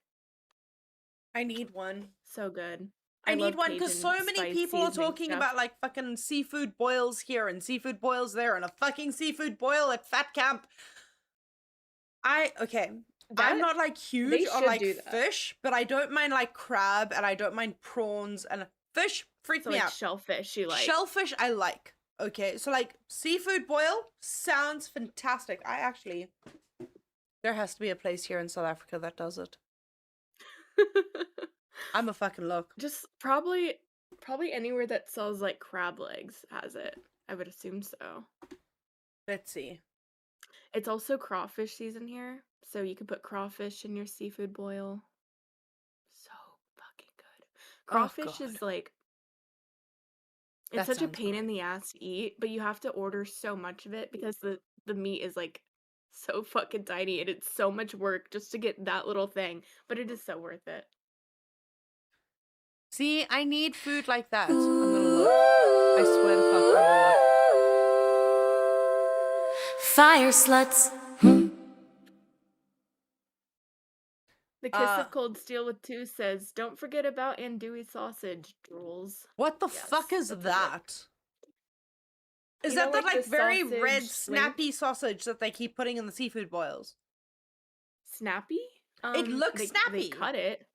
I need one. So good. I need one because so many spice people are seasoning talking stuff. about like fucking seafood boils here and seafood boils there and a fucking seafood boil at Fat Camp. I'm not like huge on like fish, but I don't mind like crab and I don't mind prawns, and fish freak me out. Shellfish you like. Shellfish I like. Okay, so like seafood boil sounds fantastic. There has to be a place here in South Africa that does it. I'm a fucking look. Just probably anywhere that sells like crab legs has it. I would assume so. Let's see. It's also crawfish season here, so you can put crawfish in your seafood boil. So fucking good. Crawfish is like it's such a pain in the ass to eat, but you have to order so much of it because the meat is like so fucking tiny and it's so much work just to get that little thing, but it is so worth it. See, I need food like that. I'm gonna look. I swear to fuck, I will look. Fire sluts. The Kiss of Cold Steel with 2 says, "Don't forget about andouille sausage, drools." What the fuck is that? Is You that know, the like like the very sausage red wing? snappy sausage that they keep putting in the seafood boils? Snappy? It looks snappy. They cut it.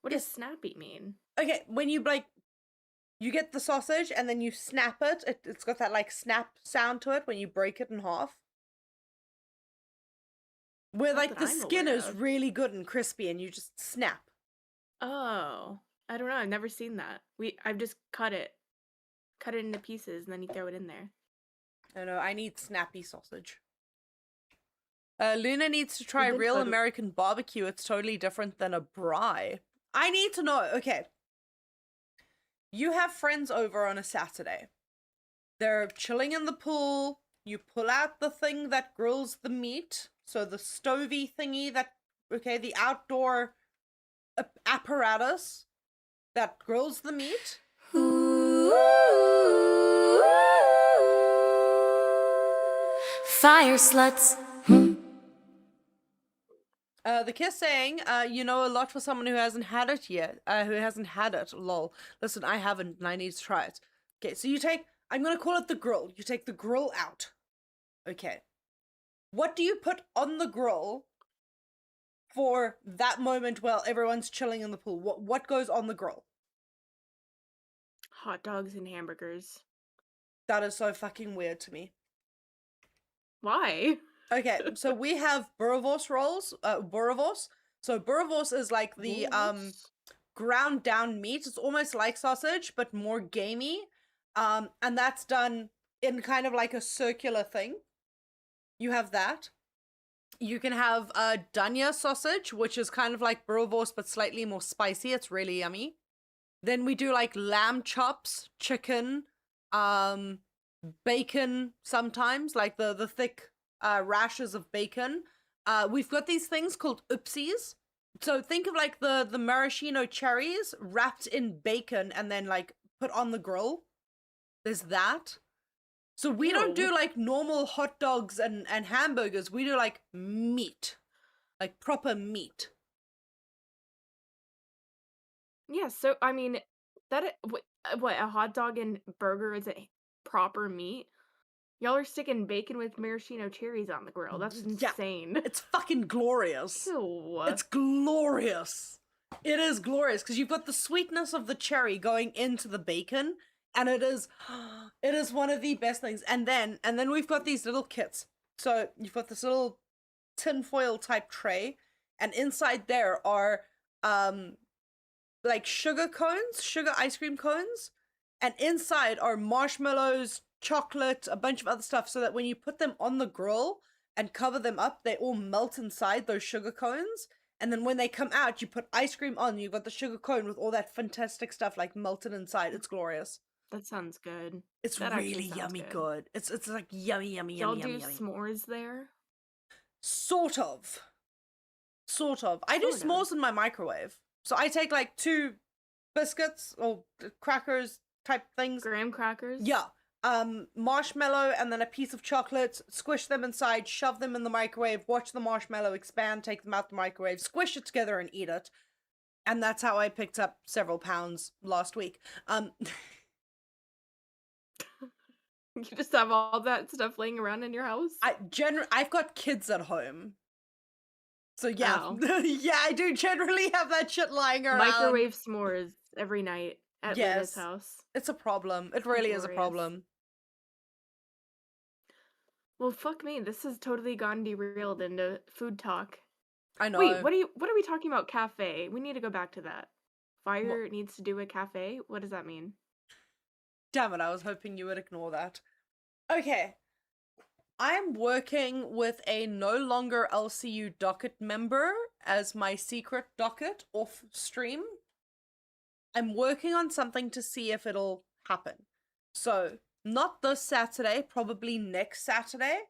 What does snappy mean? Okay, when you like, you get the sausage and then you snap it. It's got that like snap sound to it when you break it in half. Where Not like that the I'm skin aware is of. really good and crispy and you just snap. Oh, I don't know. I've never seen that. I've just cut it into pieces, and then you throw it in there. I know, I need snappy sausage. Luna needs to try Even real other- American barbecue. It's totally different than a braai. I need to know. Okay. You have friends over on a Saturday. They're chilling in the pool. You pull out the thing that grills the meat. So the stovey thingy that, okay, the outdoor apparatus that grills the meat. Fire sluts. The Kiss saying, you know a lot for someone who hasn't had it yet. Who hasn't had it, lol. Listen, I haven't and I need to try it. Okay, so you take, I'm gonna call it the grill. You take the grill out. Okay. What do you put on the grill for that moment while everyone's chilling in the pool? What goes on the grill? Hot dogs and hamburgers. That is so fucking weird to me. Why? Okay, so we have boerewors rolls. Boerewors. So boerewors is like the ground down meat. It's almost like sausage, but more gamey. And that's done in kind of like a circular thing. You have that. You can have Danya sausage, which is kind of like Bratwurst, but slightly more spicy. It's really yummy. Then we do like lamb chops, chicken, bacon sometimes, like the thick rashers of bacon. We've got these things called oopsies. So think of like the maraschino cherries wrapped in bacon and then like put on the grill. There's that. So we don't do like normal hot dogs and hamburgers. We do like meat, like proper meat. Yeah, so I mean, what a hot dog and burger is a proper meat? Y'all are sticking bacon with maraschino cherries on the grill. That's insane. Yeah, it's fucking glorious. Ew. It's glorious. It is glorious because you've got the sweetness of the cherry going into the bacon. And it is one of the best things. And then we've got these little kits. So you've got this little tinfoil type tray, and inside there are like sugar ice cream cones, and inside are marshmallows, chocolate, a bunch of other stuff, so that when you put them on the grill and cover them up, they all melt inside those sugar cones. And then when they come out, you put ice cream on. You've got the sugar cone with all that fantastic stuff like melted inside. It's glorious. That sounds good. It's that really yummy good. It's like yummy. Y'all do s'mores there? Sort of. I do s'mores in my microwave. So I take like 2 biscuits or crackers type things. Graham crackers? Yeah. Marshmallow and then a piece of chocolate, squish them inside, shove them in the microwave, watch the marshmallow expand, take them out the microwave, squish it together and eat it. And that's how I picked up several pounds last week. You just have all that stuff laying around in your house? I've got kids at home. So yeah. Oh. Yeah, I do generally have that shit lying around. Microwave s'mores every night at Lila's house. It's a problem. It really is a problem. Well, fuck me. This has totally gone derailed into food talk. I know. Wait, what are we talking about? Cafe. We need to go back to that. Fire needs to do a cafe? What does that mean? Damn it, I was hoping you would ignore that. Okay. I'm working with a no longer LCU docket member as my secret docket off stream. I'm working on something to see if it'll happen. So, not this Saturday, probably next Saturday.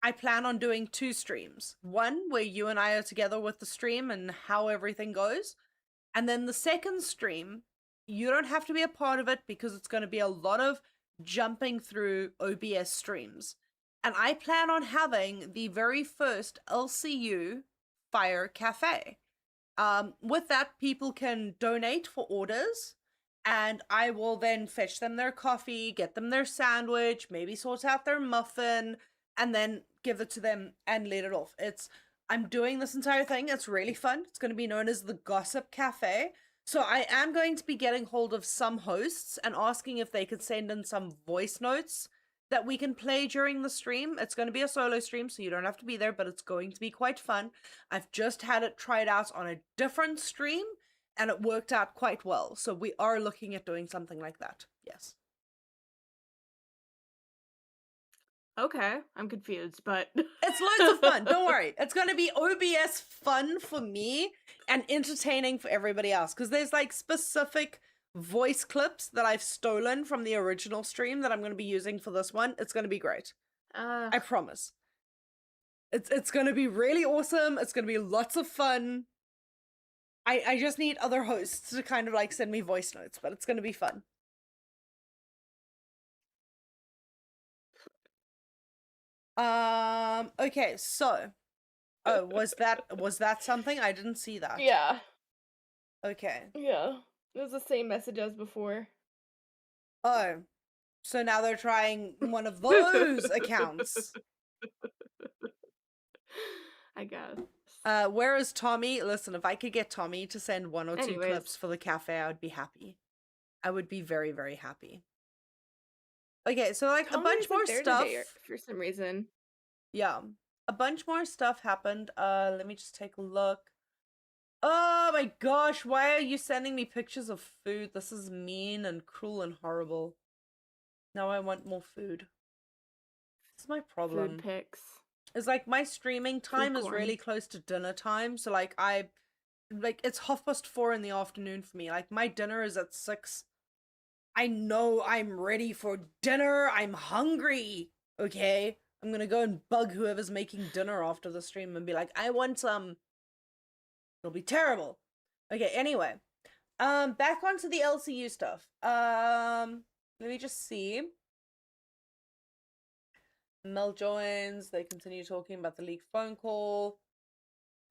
I plan on doing 2 streams. One where you and I are together with the stream and how everything goes. And then the second stream, you don't have to be a part of it because it's going to be a lot of jumping through OBS streams. And I plan on having the very first LCU Fire Cafe. With that, people can donate for orders, and I will then fetch them their coffee, get them their sandwich, maybe sort out their muffin, and then give it to them and let it off. I'm doing this entire thing. It's really fun. It's going to be known as the Gossip Cafe. So I am going to be getting hold of some hosts and asking if they could send in some voice notes that we can play during the stream. It's going to be a solo stream, so you don't have to be there, but it's going to be quite fun. I've just had it tried out on a different stream, and it worked out quite well. So we are looking at doing something like that. Yes. Okay, I'm confused, but... It's loads of fun. Don't worry. It's going to be OBS fun for me and entertaining for everybody else. Because there's like specific voice clips that I've stolen from the original stream that I'm going to be using for this one. It's going to be great. I promise. It's going to be really awesome. It's going to be lots of fun. I just need other hosts to kind of like send me voice notes, but it's going to be fun. Okay, so was that something? I didn't see that. Yeah. Okay. Yeah. It was the same message as before. Oh. So now they're trying one of those accounts. I guess. Where is Tommy? Listen, if I could get Tommy to send 1 or 2 clips for the cafe, I would be happy. I would be very, very happy. Okay, so like Tommy a bunch more stuff for some reason. Yeah. A bunch more stuff happened. Let me just take a look. Oh my gosh, why are you sending me pictures of food? This is mean and cruel and horrible. Now I want more food. This is my problem. Food pics. It's like my streaming time is corn. really close to dinner time, so like it's 4:30 in the afternoon for me. Like my dinner is at 6. I know I'm ready for dinner. I'm hungry. Okay? I'm gonna go and bug whoever's making dinner after the stream and be like, I want some. It'll be terrible. Okay, anyway. Back onto the LCU stuff. Let me just see. Mel joins. They continue talking about the leaked phone call.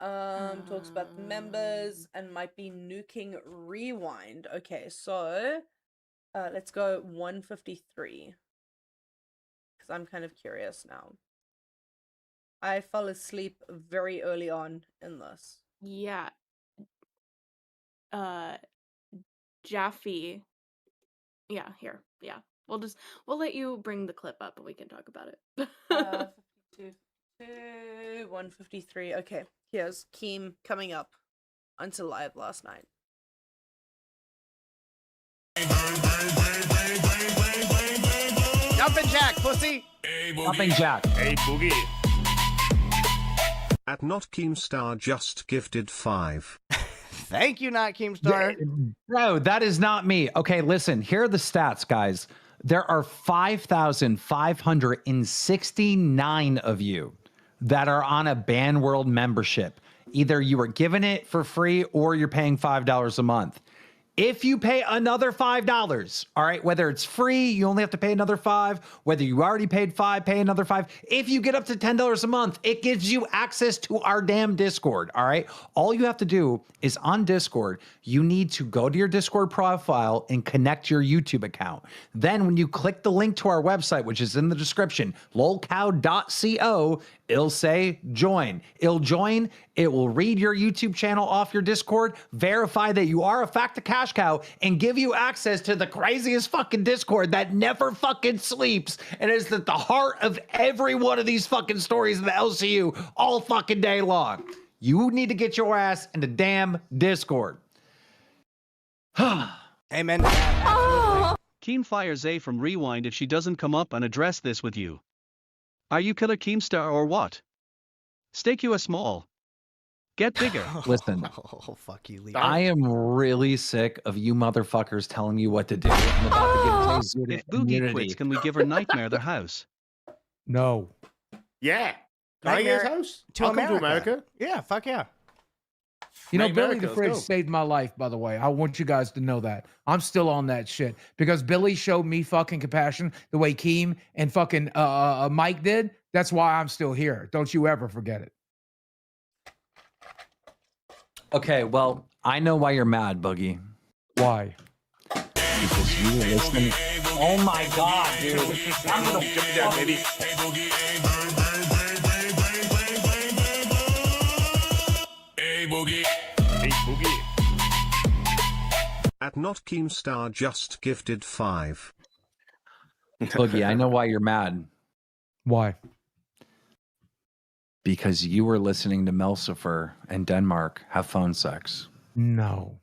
Talks about the members and might be nuking Rewind. Okay, so let's go 153. Because I'm kind of curious now. I fell asleep very early on in this. Yeah. Jaffe. Yeah, here. Yeah. We'll let you bring the clip up and we can talk about it. 52, 153. Okay, here's Keem coming up until live last night. Jumpin' Jack, pussy. Jumping Jack. Hey, Boogie. At Not Keemstar just gifted 5. Thank you, Not Keemstar. No, that is not me. Okay, listen, here are the stats, guys. There are 5,569 of you that are on a Ban World membership. Either you are giving it for free or you're paying $5 a month. If you pay another $5, all right, whether it's free, you only have to pay another $5, whether you already paid $5, pay another $5. If you get up to $10 a month, it gives you access to our damn Discord, all right? All you have to do is on Discord, you need to go to your Discord profile and connect your YouTube account. Then when you click the link to our website, which is in the description, lolcow.co, it'll say join. It'll join. It will read your YouTube channel off your Discord, verify that you are a fact cash cow, and give you access to the craziest fucking Discord that never fucking sleeps and is at the heart of every one of these fucking stories in the LCU all fucking day long. You need to get your ass in the damn Discord. Amen. Keen fires A from Rewind if she doesn't come up and address this with you. Are you Killer Keemstar or what? Stake you a small. Get bigger. Listen. Oh, fuck you, Lee. I am really sick of you motherfuckers telling you what to do. I'm about to give If Boogie quits, can we give her Nightmare their house? No. Yeah. Can I get his house? To I'll America. come to America. Yeah, fuck yeah. You know, Night Billy America, the let's Fridge go. saved my life, by the way. I want you guys to know that. I'm still on that shit. Because Billy showed me fucking compassion the way Keem and fucking Mike did. That's why I'm still here. Don't you ever forget it. Okay, well, I know why you're mad, Boogie. Why? Because you were listening. Oh my god, dude. I'm gonna Jump down, baby. Hey, Boogie. Hey, Boogie. At Not Keemstar just gifted 5. Boogie, I know why you're mad. Why? Because you were listening to Melsifer and Denmark have phone sex. No.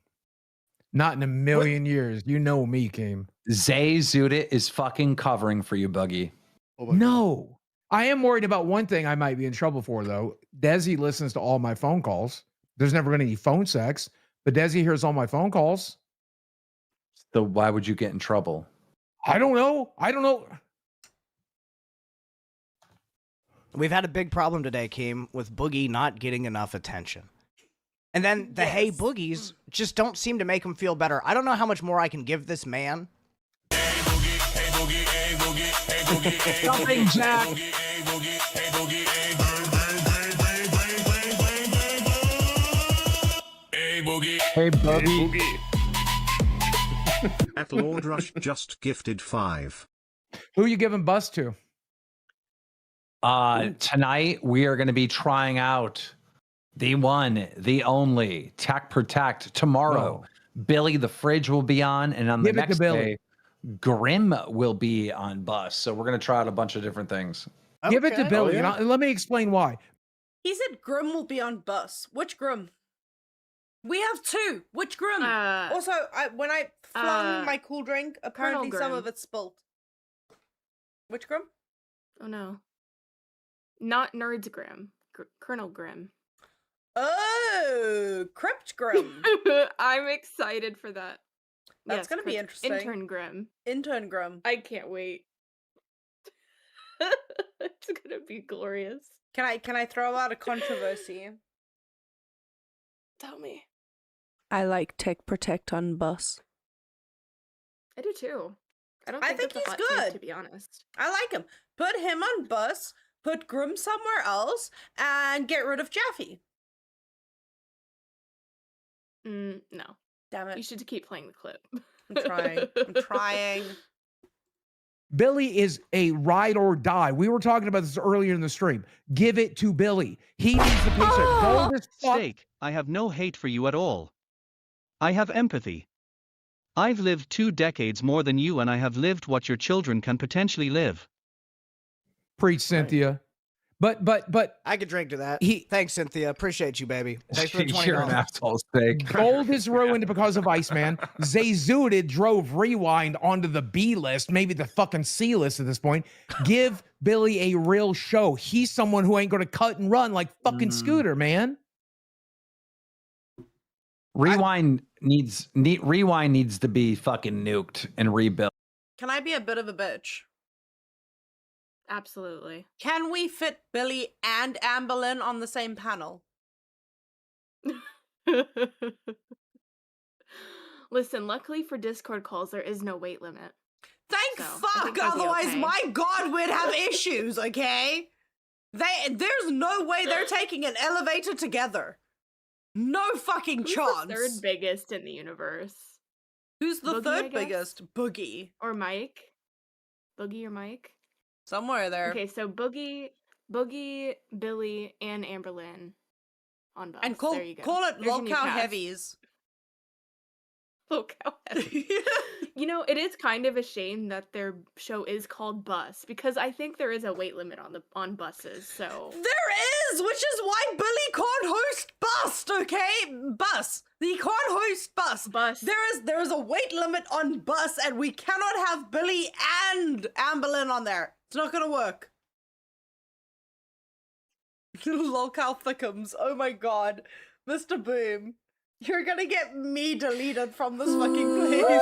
Not in a million years. You know me, Kim. Zay Zudit is fucking covering for you, Boogie. No. I am worried about one thing I might be in trouble for, though. Desi listens to all my phone calls. There's never been any phone sex, but Desi hears all my phone calls. So why would you get in trouble? I don't know. We've had a big problem today, Keem, with Boogie not getting enough attention. And then the Hey Boogies just don't seem to make him feel better. I don't know how much more I can give this man. Jumping Jack. Hey, Boogie. At Lord Rush just gifted 5. Who are you giving bus to? Tonight we are going to be trying out the one, the only Tech Protect. Tomorrow, Billy the Fridge will be on, and on the next day, Grim will be on bus. So we're going to try out a bunch of different things. Give it to Billy. And let me explain why. He said Grim will be on bus. Which Grim? We have 2. Which Grim? Also, when I flung my cool drink, apparently some of it spilt. Which Grim? Oh no. Not Nerds Grim. Colonel Grim. Oh, Crypt Grim. I'm excited for that. That's gonna be interesting. Intern Grim. Intern Grim. I can't wait. It's gonna be glorious. Can I throw out a controversy? Tell me. I like Tech Protect on bus. I do too. I think he's good, to be honest. I like him. Put him on bus, put Grim somewhere else, and get rid of Jaffe. No. Damn it. You should keep playing the clip. I'm trying. I'm trying. Billy is a ride or die. We were talking about this earlier in the stream. Give it to Billy. He needs the paycheck. Gold as fuck. Steak, I have no hate for you at all. I have empathy. I've lived 2 decades more than you, and I have lived what your children can potentially live. Preach, Cynthia. But I could drink to that. Thanks, Cynthia. Appreciate you, baby. Thanks for the $20. You're an asshole, Steak. Gold is ruined because of Iceman. Zayzooted drove Rewind onto the B list, maybe the fucking C list at this point. Give Billy a real show. He's someone who ain't gonna cut and run like fucking Scooter, man. Rewind needs to be fucking nuked and rebuilt. Can I be a bit of a bitch? Absolutely. Can we fit Billy and Amberlynn on the same panel? Listen, luckily for Discord calls, there is no weight limit. Thank fuck, otherwise my god, we'd have issues, okay? There's no way they're taking an elevator together. No fucking chance. The third biggest in the universe? Who's the Boogie, third biggest? Boogie. Or Mike? Boogie or Mike? Somewhere there. Okay, so Boogie, Billy, and Amberlynn on bus. And there you go. Call it There's your new Lolcow cast. Heavies. Lolcow Heavies. You know, it is kind of a shame that their show is called Bus, because I think there is a weight limit on buses, so... There is, which is why Billy can't host Bust, okay? Bus. He can't host Bus. There is a weight limit on Bus, and we cannot have Billy and Amberlynn on there. It's not gonna work. Lolcow Thickums. Oh my god. Mr. Boom. You're gonna get me deleted from this fucking place.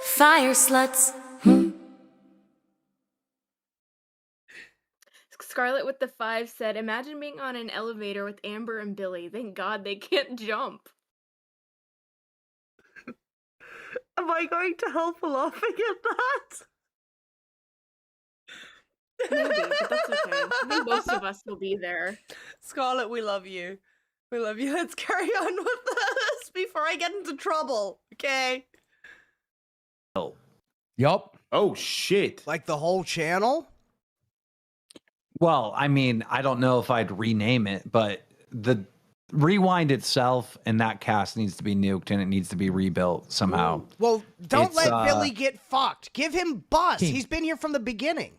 Fire sluts. Scarlet with the 5 said, imagine being on an elevator with Amber and Billy. Thank God they can't jump. Am I going to help laughing at that? Maybe, but that's okay. I think most of us will be there. Scarlet, we love you. We love you. Let's carry on with this before I get into trouble, okay? Yup. Oh, shit. Like the whole channel? Well, I mean, I don't know if I'd rename it, but the Rewind itself and that cast needs to be nuked and it needs to be rebuilt somehow. Well, don't let Billy get fucked. Give him Bus. He's been here from the beginning.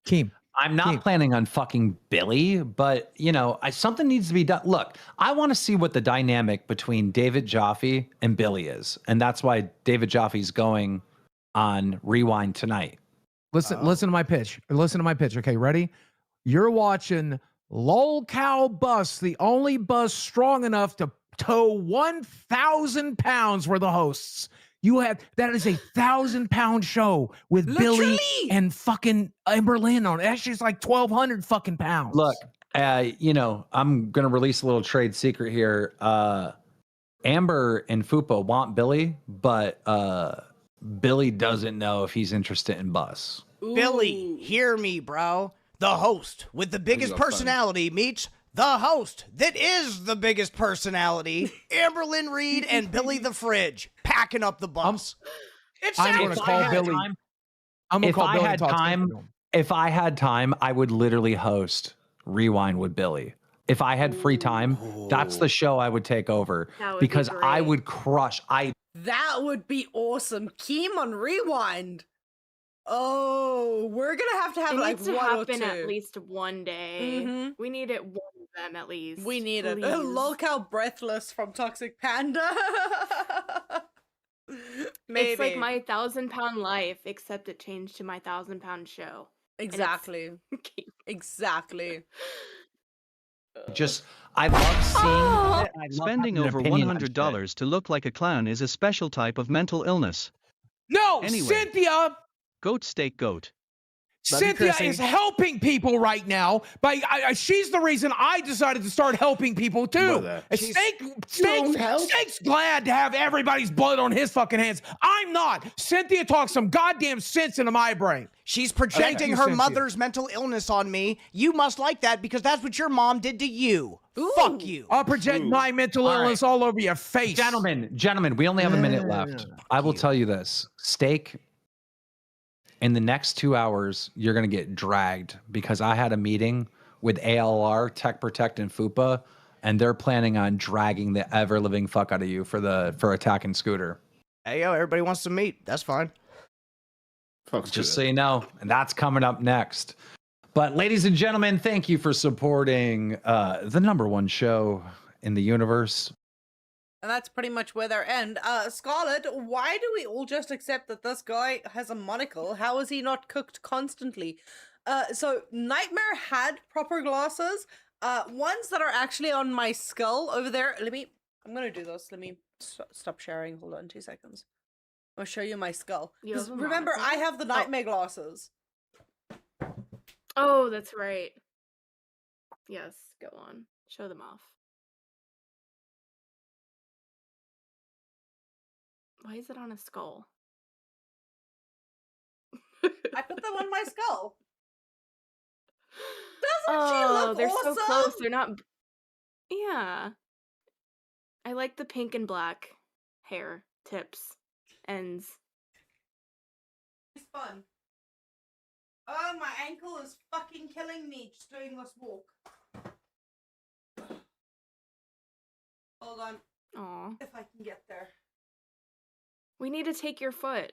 Keem. I'm not planning on fucking Billy, but, you know, something needs to be done. Look, I want to see what the dynamic between David Jaffe and Billy is. And that's why David Jaffe's going on Rewind tonight. Listen to my pitch. Listen to my pitch. Okay, ready? You're watching Lolcow Bus, the only bus strong enough to tow 1,000 pounds were the hosts. That is a 1,000-pound show with Billy and fucking Amberlynn on it. Actually, it's like 1,200 fucking pounds. Look, you know, I'm gonna release a little trade secret here. Amber and Fupa want Billy, but Billy doesn't know if he's interested in Bus. Billy, hear me, bro. The host with the biggest personality meets the host that is the biggest personality, Amberlynn Reed and Billy the Fridge, packing up the bus. I'm going to call Billy. I'm going to call Billy and talk to him. If I had time, I would literally host Rewind with Billy. If I had free time, that's the show I would take over because I would crush. That would be awesome. Keem on Rewind. Oh, we're gonna have to have It like needs to one or happen two. at least one day. Mhm. We need it one of them at least. We need it. please. Lolcow Breathless from Toxic Panda. Maybe. It's like my 1,000-pound life, except it changed to my 1,000-pound show. Exactly. Exactly. Just, I love seeing it. I love Spending having an over opinion on shit. $100 to look like a clown is a special type of mental illness. No, Anyway. Cynthia. Goat steak goat. Cynthia is helping people right now. She's the reason I decided to start helping people too. Steak's glad to have everybody's blood on his fucking hands. I'm not. Cynthia talks some goddamn sense into my brain. She's projecting her mother's mental illness on me. You must like that because that's what your mom did to you. Ooh. Fuck you. I'll project my mental illness all over your face. Gentlemen, we only have a minute left. I will tell you this. Steak, in the next 2 hours, you're going to get dragged because I had a meeting with ALR, Tech Protect, and FUPA, and they're planning on dragging the ever-living fuck out of you for attacking Scooter. Hey, yo, everybody wants to meet. That's fine. Just so you know, and that's coming up next. But ladies and gentlemen, thank you for supporting the #1 show in the universe. And that's pretty much where they're end. Scarlett, why do we all just accept that this guy has a monocle? How is he not cooked constantly? So Nightmare had proper glasses. Ones that are actually on my skull over there. I'm gonna do this. Let me stop sharing. Hold on 2 seconds. I'll show you my skull. You have a Remember, monocle? I have the Nightmare glasses. Oh, that's right. Yes, go on. Show them off. Why is it on a skull? I put them on my skull. Doesn't she look they're awesome? so close. They're not. Yeah. I like the pink and black hair tips, ends. It's fun. Oh, my ankle is fucking killing me just doing this walk. Hold on. Aw. If I can get there. We need to take your foot.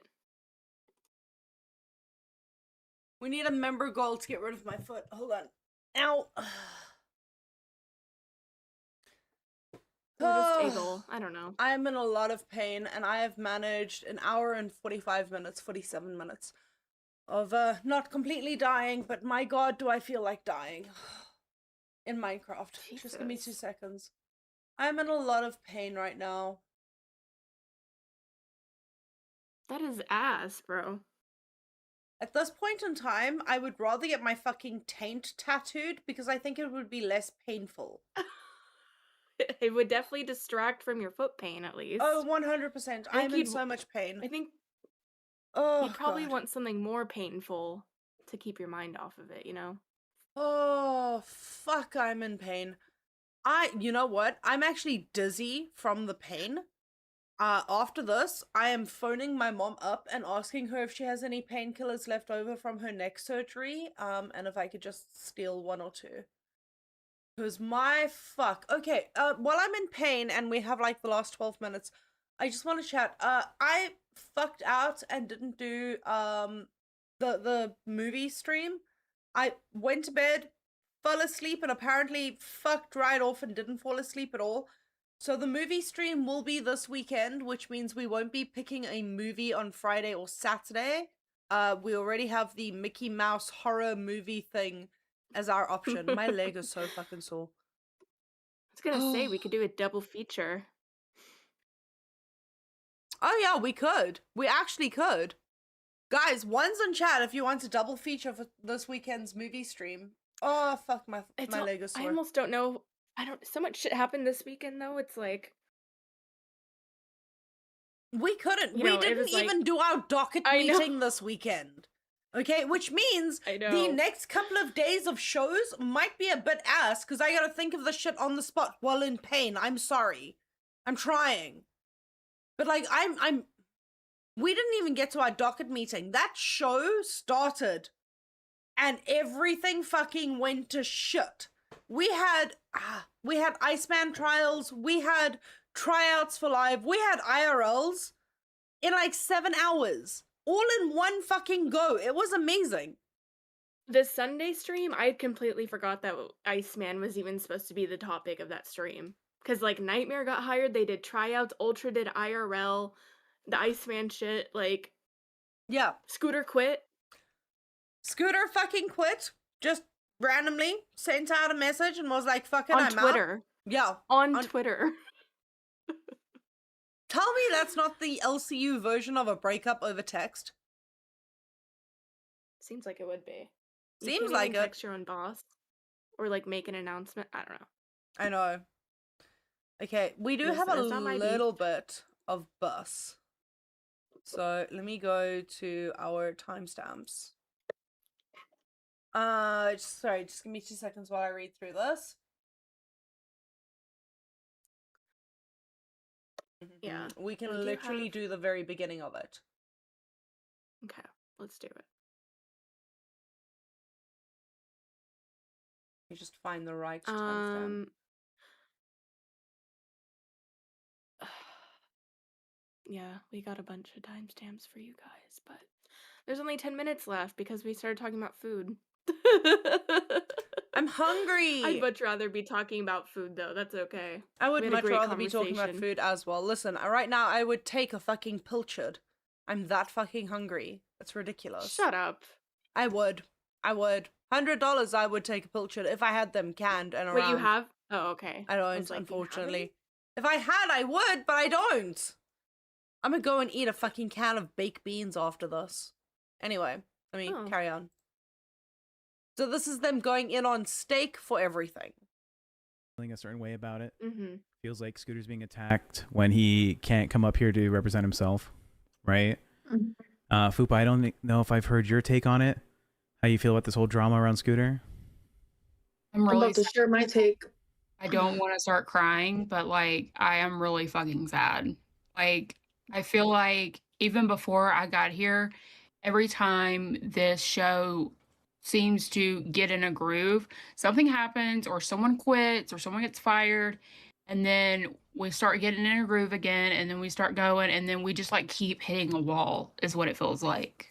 We need a member goal to get rid of my foot. Hold on. Ow. Or just eagle. I don't know. I am in a lot of pain, and I have managed an hour and 45 minutes, 47 minutes of not completely dying, but my god, do I feel like dying in Minecraft. Just give me 2 seconds. I'm in a lot of pain right now. That is ass, bro. At this point in time, I would rather get my fucking taint tattooed because I think it would be less painful. It would definitely distract from your foot pain, at least. Oh, 100%. I'm in so much pain. I think Oh, you'd probably God. want something more painful to keep your mind off of it, you know? Oh, fuck, I'm in pain. You know what? I'm actually dizzy from the pain. After this, I am phoning my mom up and asking her if she has any painkillers left over from her neck surgery, and if I could just steal 1 or 2. Because my fuck. Okay, while I'm in pain and we have like the last 12 minutes, I just want to chat. I fucked out and didn't do the movie stream. I went to bed, fell asleep, and apparently fucked right off and didn't fall asleep at all. So the movie stream will be this weekend, which means we won't be picking a movie on Friday or Saturday. We already have the Mickey Mouse horror movie thing as our option. My leg is so fucking sore. I was gonna say, we could do a double feature. Oh yeah, we could. We actually could. Guys, one's in chat if you want a double feature for this weekend's movie stream. Oh, fuck, my leg is sore. I almost don't know. So much shit happened this weekend, though. It's like... We couldn't. You We know, it didn't was like- even do our docket I know. meeting this weekend. Okay, which means I know. the next couple of days of shows might be a bit ass because I gotta think of the shit on the spot while in pain. I'm sorry. I'm trying. But like, we didn't even get to our docket meeting. That show started and everything fucking went to shit. We had Iceman trials, we had tryouts for live, we had IRLs in like 7 hours. all in one fucking go. It was amazing. The Sunday stream, I had completely forgot that Iceman was even supposed to be the topic of that stream. Because, like, Nightmare got hired, they did tryouts, Ultra did IRL, the Iceman shit, like... Yeah. Scooter quit. Scooter fucking quit. Just randomly sent out a message and was like, fuck it, I'm Twitter. out. Yeah. On Twitter. Tell me that's not the LCU version of a breakup over text. Seems like it would be. Seems like it. Text your own boss. Or, like, make an announcement. I don't know. I know. Okay, we do have a little bit of bus. So let me go to our timestamps. Sorry, just give me 2 seconds while I read through this. Yeah. We can literally do the very beginning of it. Okay, let's do it. You just find the right timestamp. Yeah, we got a bunch of timestamps for you guys, but there's only 10 minutes left because we started talking about food. I'm hungry. I'd much rather be talking about food, though. That's okay. I would much rather be talking about food as well. Listen, right now I would take a fucking pilchard. I'm that fucking hungry. That's ridiculous. Shut up. I would. $100 I would take a pilchard if I had them canned and around. Wait, you have? Oh, okay. I don't, unfortunately. If I had, I would, but I don't. I'm gonna go and eat a fucking can of baked beans after this. Anyway, let me carry on. So this is them going in on steak for everything. Feeling a certain way about it. Mm-hmm. Feels like Scooter's being attacked when he can't come up here to represent himself, right? Mm-hmm. Fupa, I don't know if I've heard your take on it. How you feel about this whole drama around Scooter? I'm really about to share my take. I don't want to start crying, but like I am really fucking sad. Like I feel like even before I got here, every time this show seems to get in a groove, something happens or someone quits or someone gets fired, and then we start getting in a groove again, and then we start going, and then we just like keep hitting a wall is what it feels like.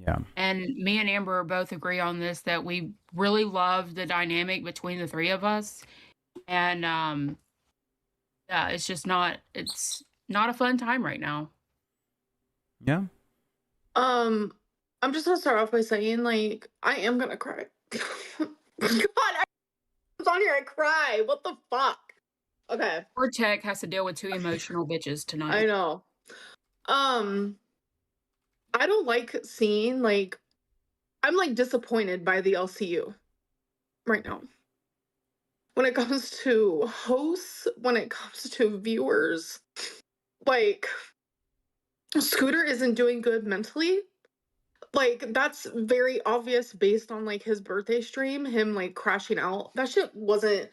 Yeah. And me and Amber both agree on this, that we really love the dynamic between the three of us. And yeah, it's not a fun time right now. Yeah. I'm just gonna start off by saying, like, I am gonna cry. God, I was on here, I cry. What the fuck? Okay. Poor Tech has to deal with two emotional bitches tonight. I know. I don't like seeing, like, I'm like disappointed by the LCU right now. When it comes to hosts, when it comes to viewers, like, Scooter isn't doing good mentally. Like, that's very obvious based on, like, his birthday stream, him, like, crashing out. That shit wasn't,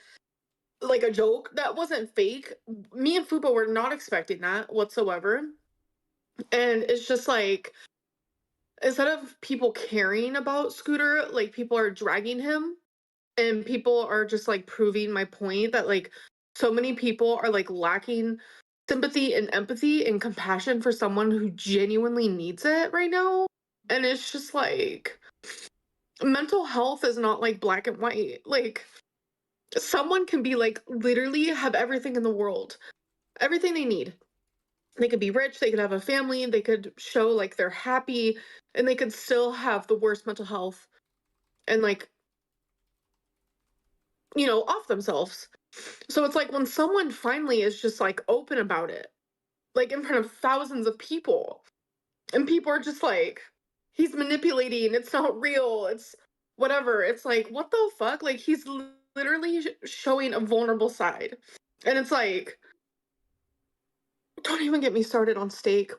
like, a joke. That wasn't fake. Me and Fupa were not expecting that whatsoever. And it's just, like, instead of people caring about Scooter, like, people are dragging him. And people are just, like, proving my point that, like, so many people are, like, lacking sympathy and empathy and compassion for someone who genuinely needs it right now. And it's just like, mental health is not like black and white. Like, someone can be like, literally have everything in the world, everything they need. They could be rich, they could have a family, they could show like they're happy, and they could still have the worst mental health and, like, you know, off themselves. So it's like when someone finally is just like open about it, like in front of thousands of people, and people are just like, he's manipulating, it's not real, it's whatever. It's like, what the fuck? Like, he's literally showing a vulnerable side. And it's like, don't even get me started on steak.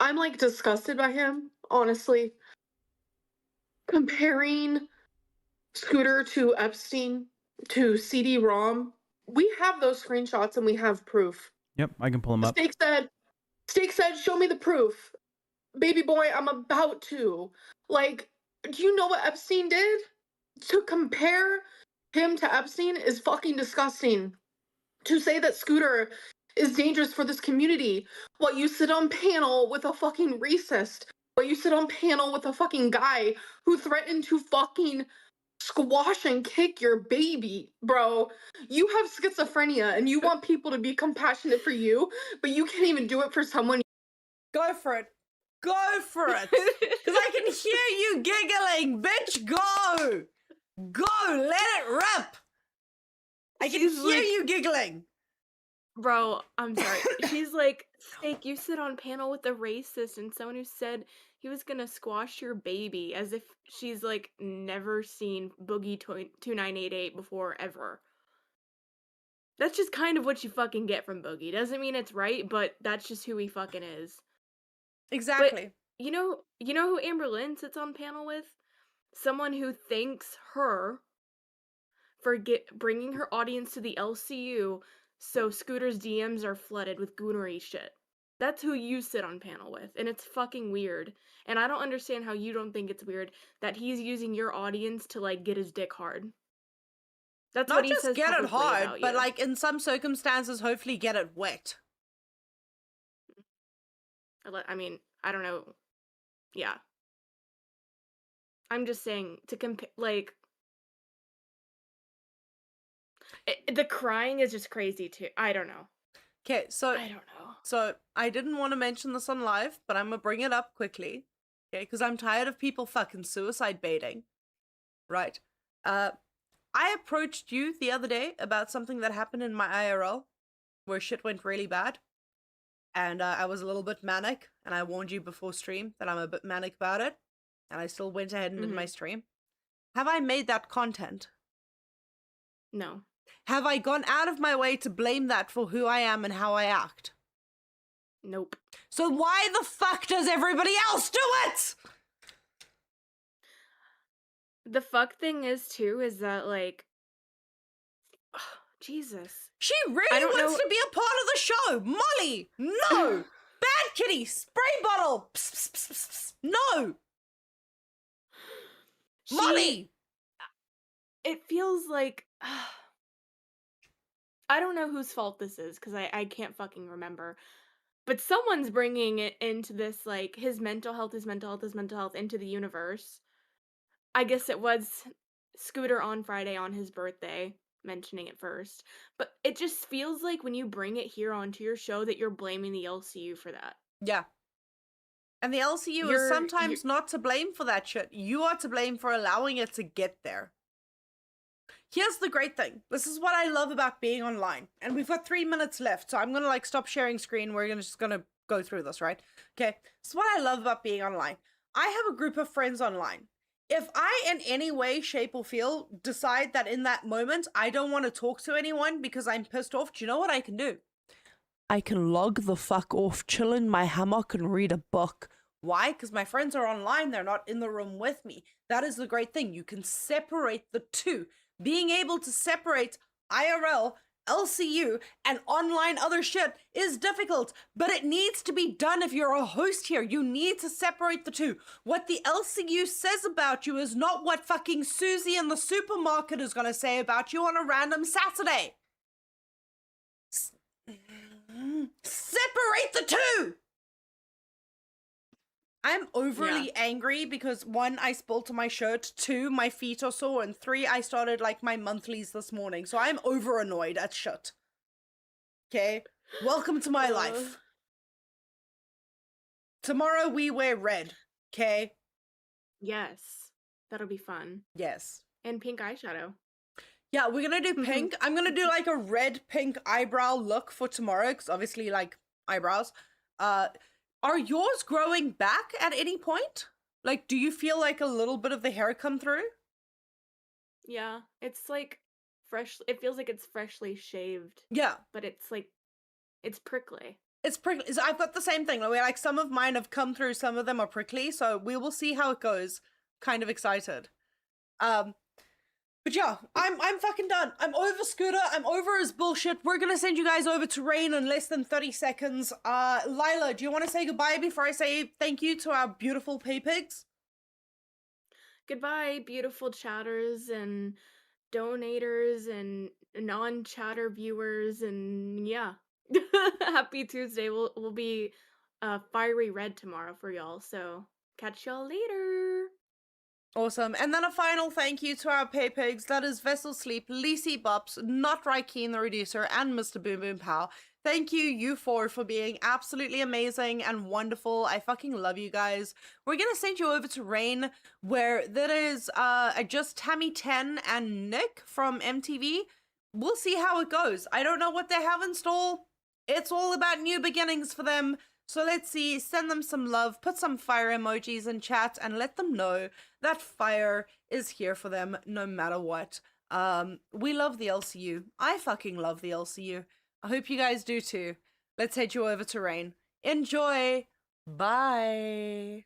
I'm like disgusted by him, honestly. Comparing Scooter to Epstein, to CD-ROM. We have those screenshots and we have proof. Yep, I can pull them up. Steak said, show me the proof. Baby boy, I'm about to. Like, do you know what Epstein did? To compare him to Epstein is fucking disgusting. To say that Scooter is dangerous for this community. While you sit on panel with a fucking racist. While you sit on panel with a fucking guy who threatened to fucking squash and kick your baby, bro. You have schizophrenia and you want people to be compassionate for you, but you can't even do it for someone. Go for it. Go for it. Because I can hear you giggling. Bitch, go. Go. Let it rip. I can hear you giggling. Bro, I'm sorry. She's like, Steak, you sit on panel with a racist and someone who said he was gonna squash your baby, as if she's like never seen Boogie 2988 before ever. That's just kind of what you fucking get from Boogie. Doesn't mean it's right, but that's just who he fucking is. Exactly. But you know who Amber Lynn sits on panel with? Someone who thanks her for bringing her audience to the LCU, so Scooter's DMs are flooded with goonery shit. That's who you sit on panel with, and it's fucking weird. And I don't understand how you don't think it's weird that he's using your audience to like get his dick hard. That's Not what he just says get it publicly hard, about but you. like in some circumstances, hopefully get it wet. I mean, I don't know. Yeah. I'm just saying to compare, like, the crying is just crazy too. I don't know. Okay, so I don't know. So I didn't want to mention this on live, but I'm gonna bring it up quickly, okay? Because I'm tired of people fucking suicide baiting. Right. I approached you the other day about something that happened in my IRL, where shit went really bad, and I was a little bit manic, and I warned you before stream that I'm a bit manic about it, and I still went ahead and did my stream. Have I made that content? No. Have I gone out of my way to blame that for who I am and how I act? Nope. So why the fuck does everybody else do it? The fuck thing is too is that like, Jesus. She really wants to be a part of the show. Molly, no. Bad kitty, spray bottle. Psst, psst, psst, psst, psst. No. Molly. It feels like I don't know whose fault this is because I can't fucking remember. But someone's bringing it into this, like, his mental health into the universe. I guess it was Scooter on Friday on his birthday, mentioning it first. But it just feels like when you bring it here onto your show that you're blaming the LCU for that. Yeah. And the LCU is sometimes not to blame for that shit. You are to blame for allowing it to get there. Here's the great thing. This is what I love about being online. And we've got 3 minutes left, so I'm gonna like stop sharing screen. We're just gonna go through this, right? Okay. So what I love about being online. I have a group of friends online. If I in any way, shape, or feel decide that in that moment I don't want to talk to anyone because I'm pissed off, do you know what I can do? I can log the fuck off, chill in my hammock and read a book. Why? Because my friends are online, they're not in the room with me. That is the great thing. You can separate the two. Being able to separate IRL, LCU, and online other shit is difficult, but it needs to be done if you're a host here. You need to separate the two. What the LCU says about you is not what fucking Susie in the supermarket is gonna say about you on a random Saturday. Separate the two! I'm overly angry because 1, I spilled my shirt, 2, my feet are sore, and 3, I started like my monthlies this morning. So I'm over annoyed at shit. Okay? Welcome to my life. Tomorrow we wear red. Okay? Yes. That'll be fun. Yes. And pink eyeshadow. Yeah, we're gonna do pink. I'm gonna do like a red pink eyebrow look for tomorrow, because obviously like eyebrows. Are yours growing back at any point? Like, do you feel like a little bit of the hair come through? Yeah, it's like fresh. It feels like it's freshly shaved. Yeah. But it's like, it's prickly. It's prickly. So I've got the same thing. Like some of mine have come through, some of them are prickly. So we will see how it goes. Kind of excited. But yeah, I'm fucking done. I'm over Scooter. I'm over his bullshit. We're gonna send you guys over to Rain in less than 30 seconds. Lilah, do you want to say goodbye before I say thank you to our beautiful pay pigs? Goodbye, beautiful chatters and donators and non-chatter viewers, and yeah. Happy Tuesday. We'll be fiery red tomorrow for y'all. So catch y'all later. Awesome. And then a final thank you to our pay pigs. That is Vessel Sleep, Lisi Bops, Not Raikeen the Reducer, and Mr. Boom Boom Pow. Thank you, you four, for being absolutely amazing and wonderful. I fucking love you guys. We're gonna send you over to Rain, where that is just Tammy 10 and Nick from MTV. We'll see how it goes. I don't know what they have in store. It's all about new beginnings for them. So let's see, send them some love, put some fire emojis in chat, and let them know that fire is here for them no matter what. We love the LCU. I fucking love the LCU. I hope you guys do too. Let's head you over to Rain. Enjoy. Bye.